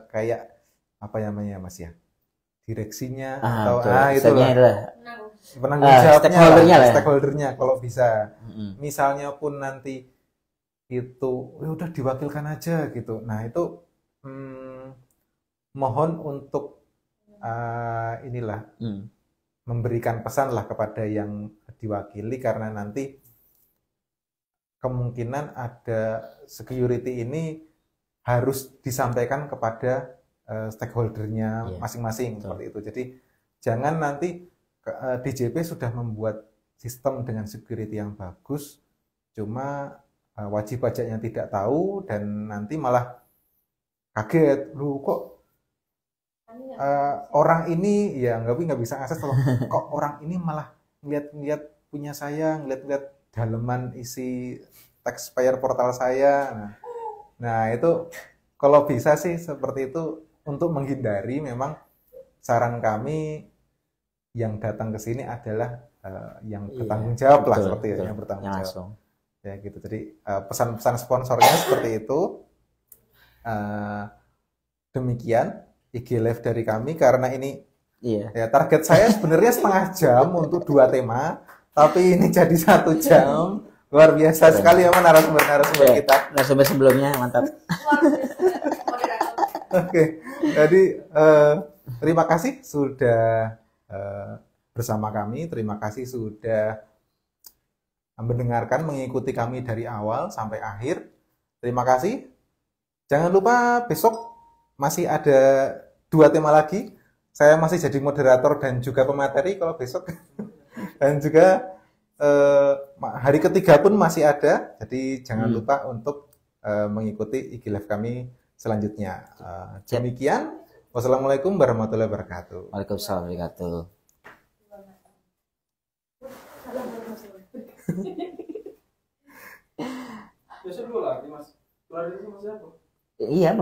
[SPEAKER 4] kayak Mas ya, direksinya atau itu penanggung jawabnya, stakeholdernya kalau bisa. Misalnya pun nanti itu udah diwakilkan aja gitu. Nah itu mohon untuk memberikan pesan lah kepada yang diwakili, karena nanti kemungkinan ada security ini harus disampaikan kepada stakeholdernya masing-masing seperti itu. Jadi jangan nanti DJP sudah membuat sistem dengan security yang bagus, cuma wajib pajaknya tidak tahu dan nanti malah kaget, lu kok orang ini ya nggak bisa akses, kok orang ini malah ngeliat punya saya, ngeliat daleman isi taxpayer portal saya. Nah itu kalau bisa sih seperti itu. Untuk menghindari, memang saran kami yang datang ke sini adalah yang bertanggung jawab lah, seperti itu, yang bertanggung jawab.
[SPEAKER 5] Langsung.
[SPEAKER 4] Ya gitu. Jadi pesan-pesan sponsornya seperti itu. Demikian IG live dari kami, karena ini ya target saya sebenarnya setengah jam untuk 2 tema, tapi ini jadi 1 jam. Luar biasa sekali ya narasumber kita.
[SPEAKER 5] Narasumber sebelumnya mantap.
[SPEAKER 4] Oke, jadi terima kasih sudah bersama kami, terima kasih sudah mendengarkan, mengikuti kami dari awal sampai akhir. Terima kasih. Jangan lupa besok masih ada 2 tema lagi. Saya masih jadi moderator dan juga pemateri kalau besok. Dan juga hari ketiga pun masih ada. Jadi jangan lupa untuk mengikuti IG Live kami selanjutnya. Demikian. Wassalamualaikum warahmatullahi wabarakatuh.
[SPEAKER 5] Waalaikumsalam warahmatullahi wabarakatuh.
[SPEAKER 2] Besok dulu lagi mas. Keluar dari sama siapa?
[SPEAKER 5] Iya.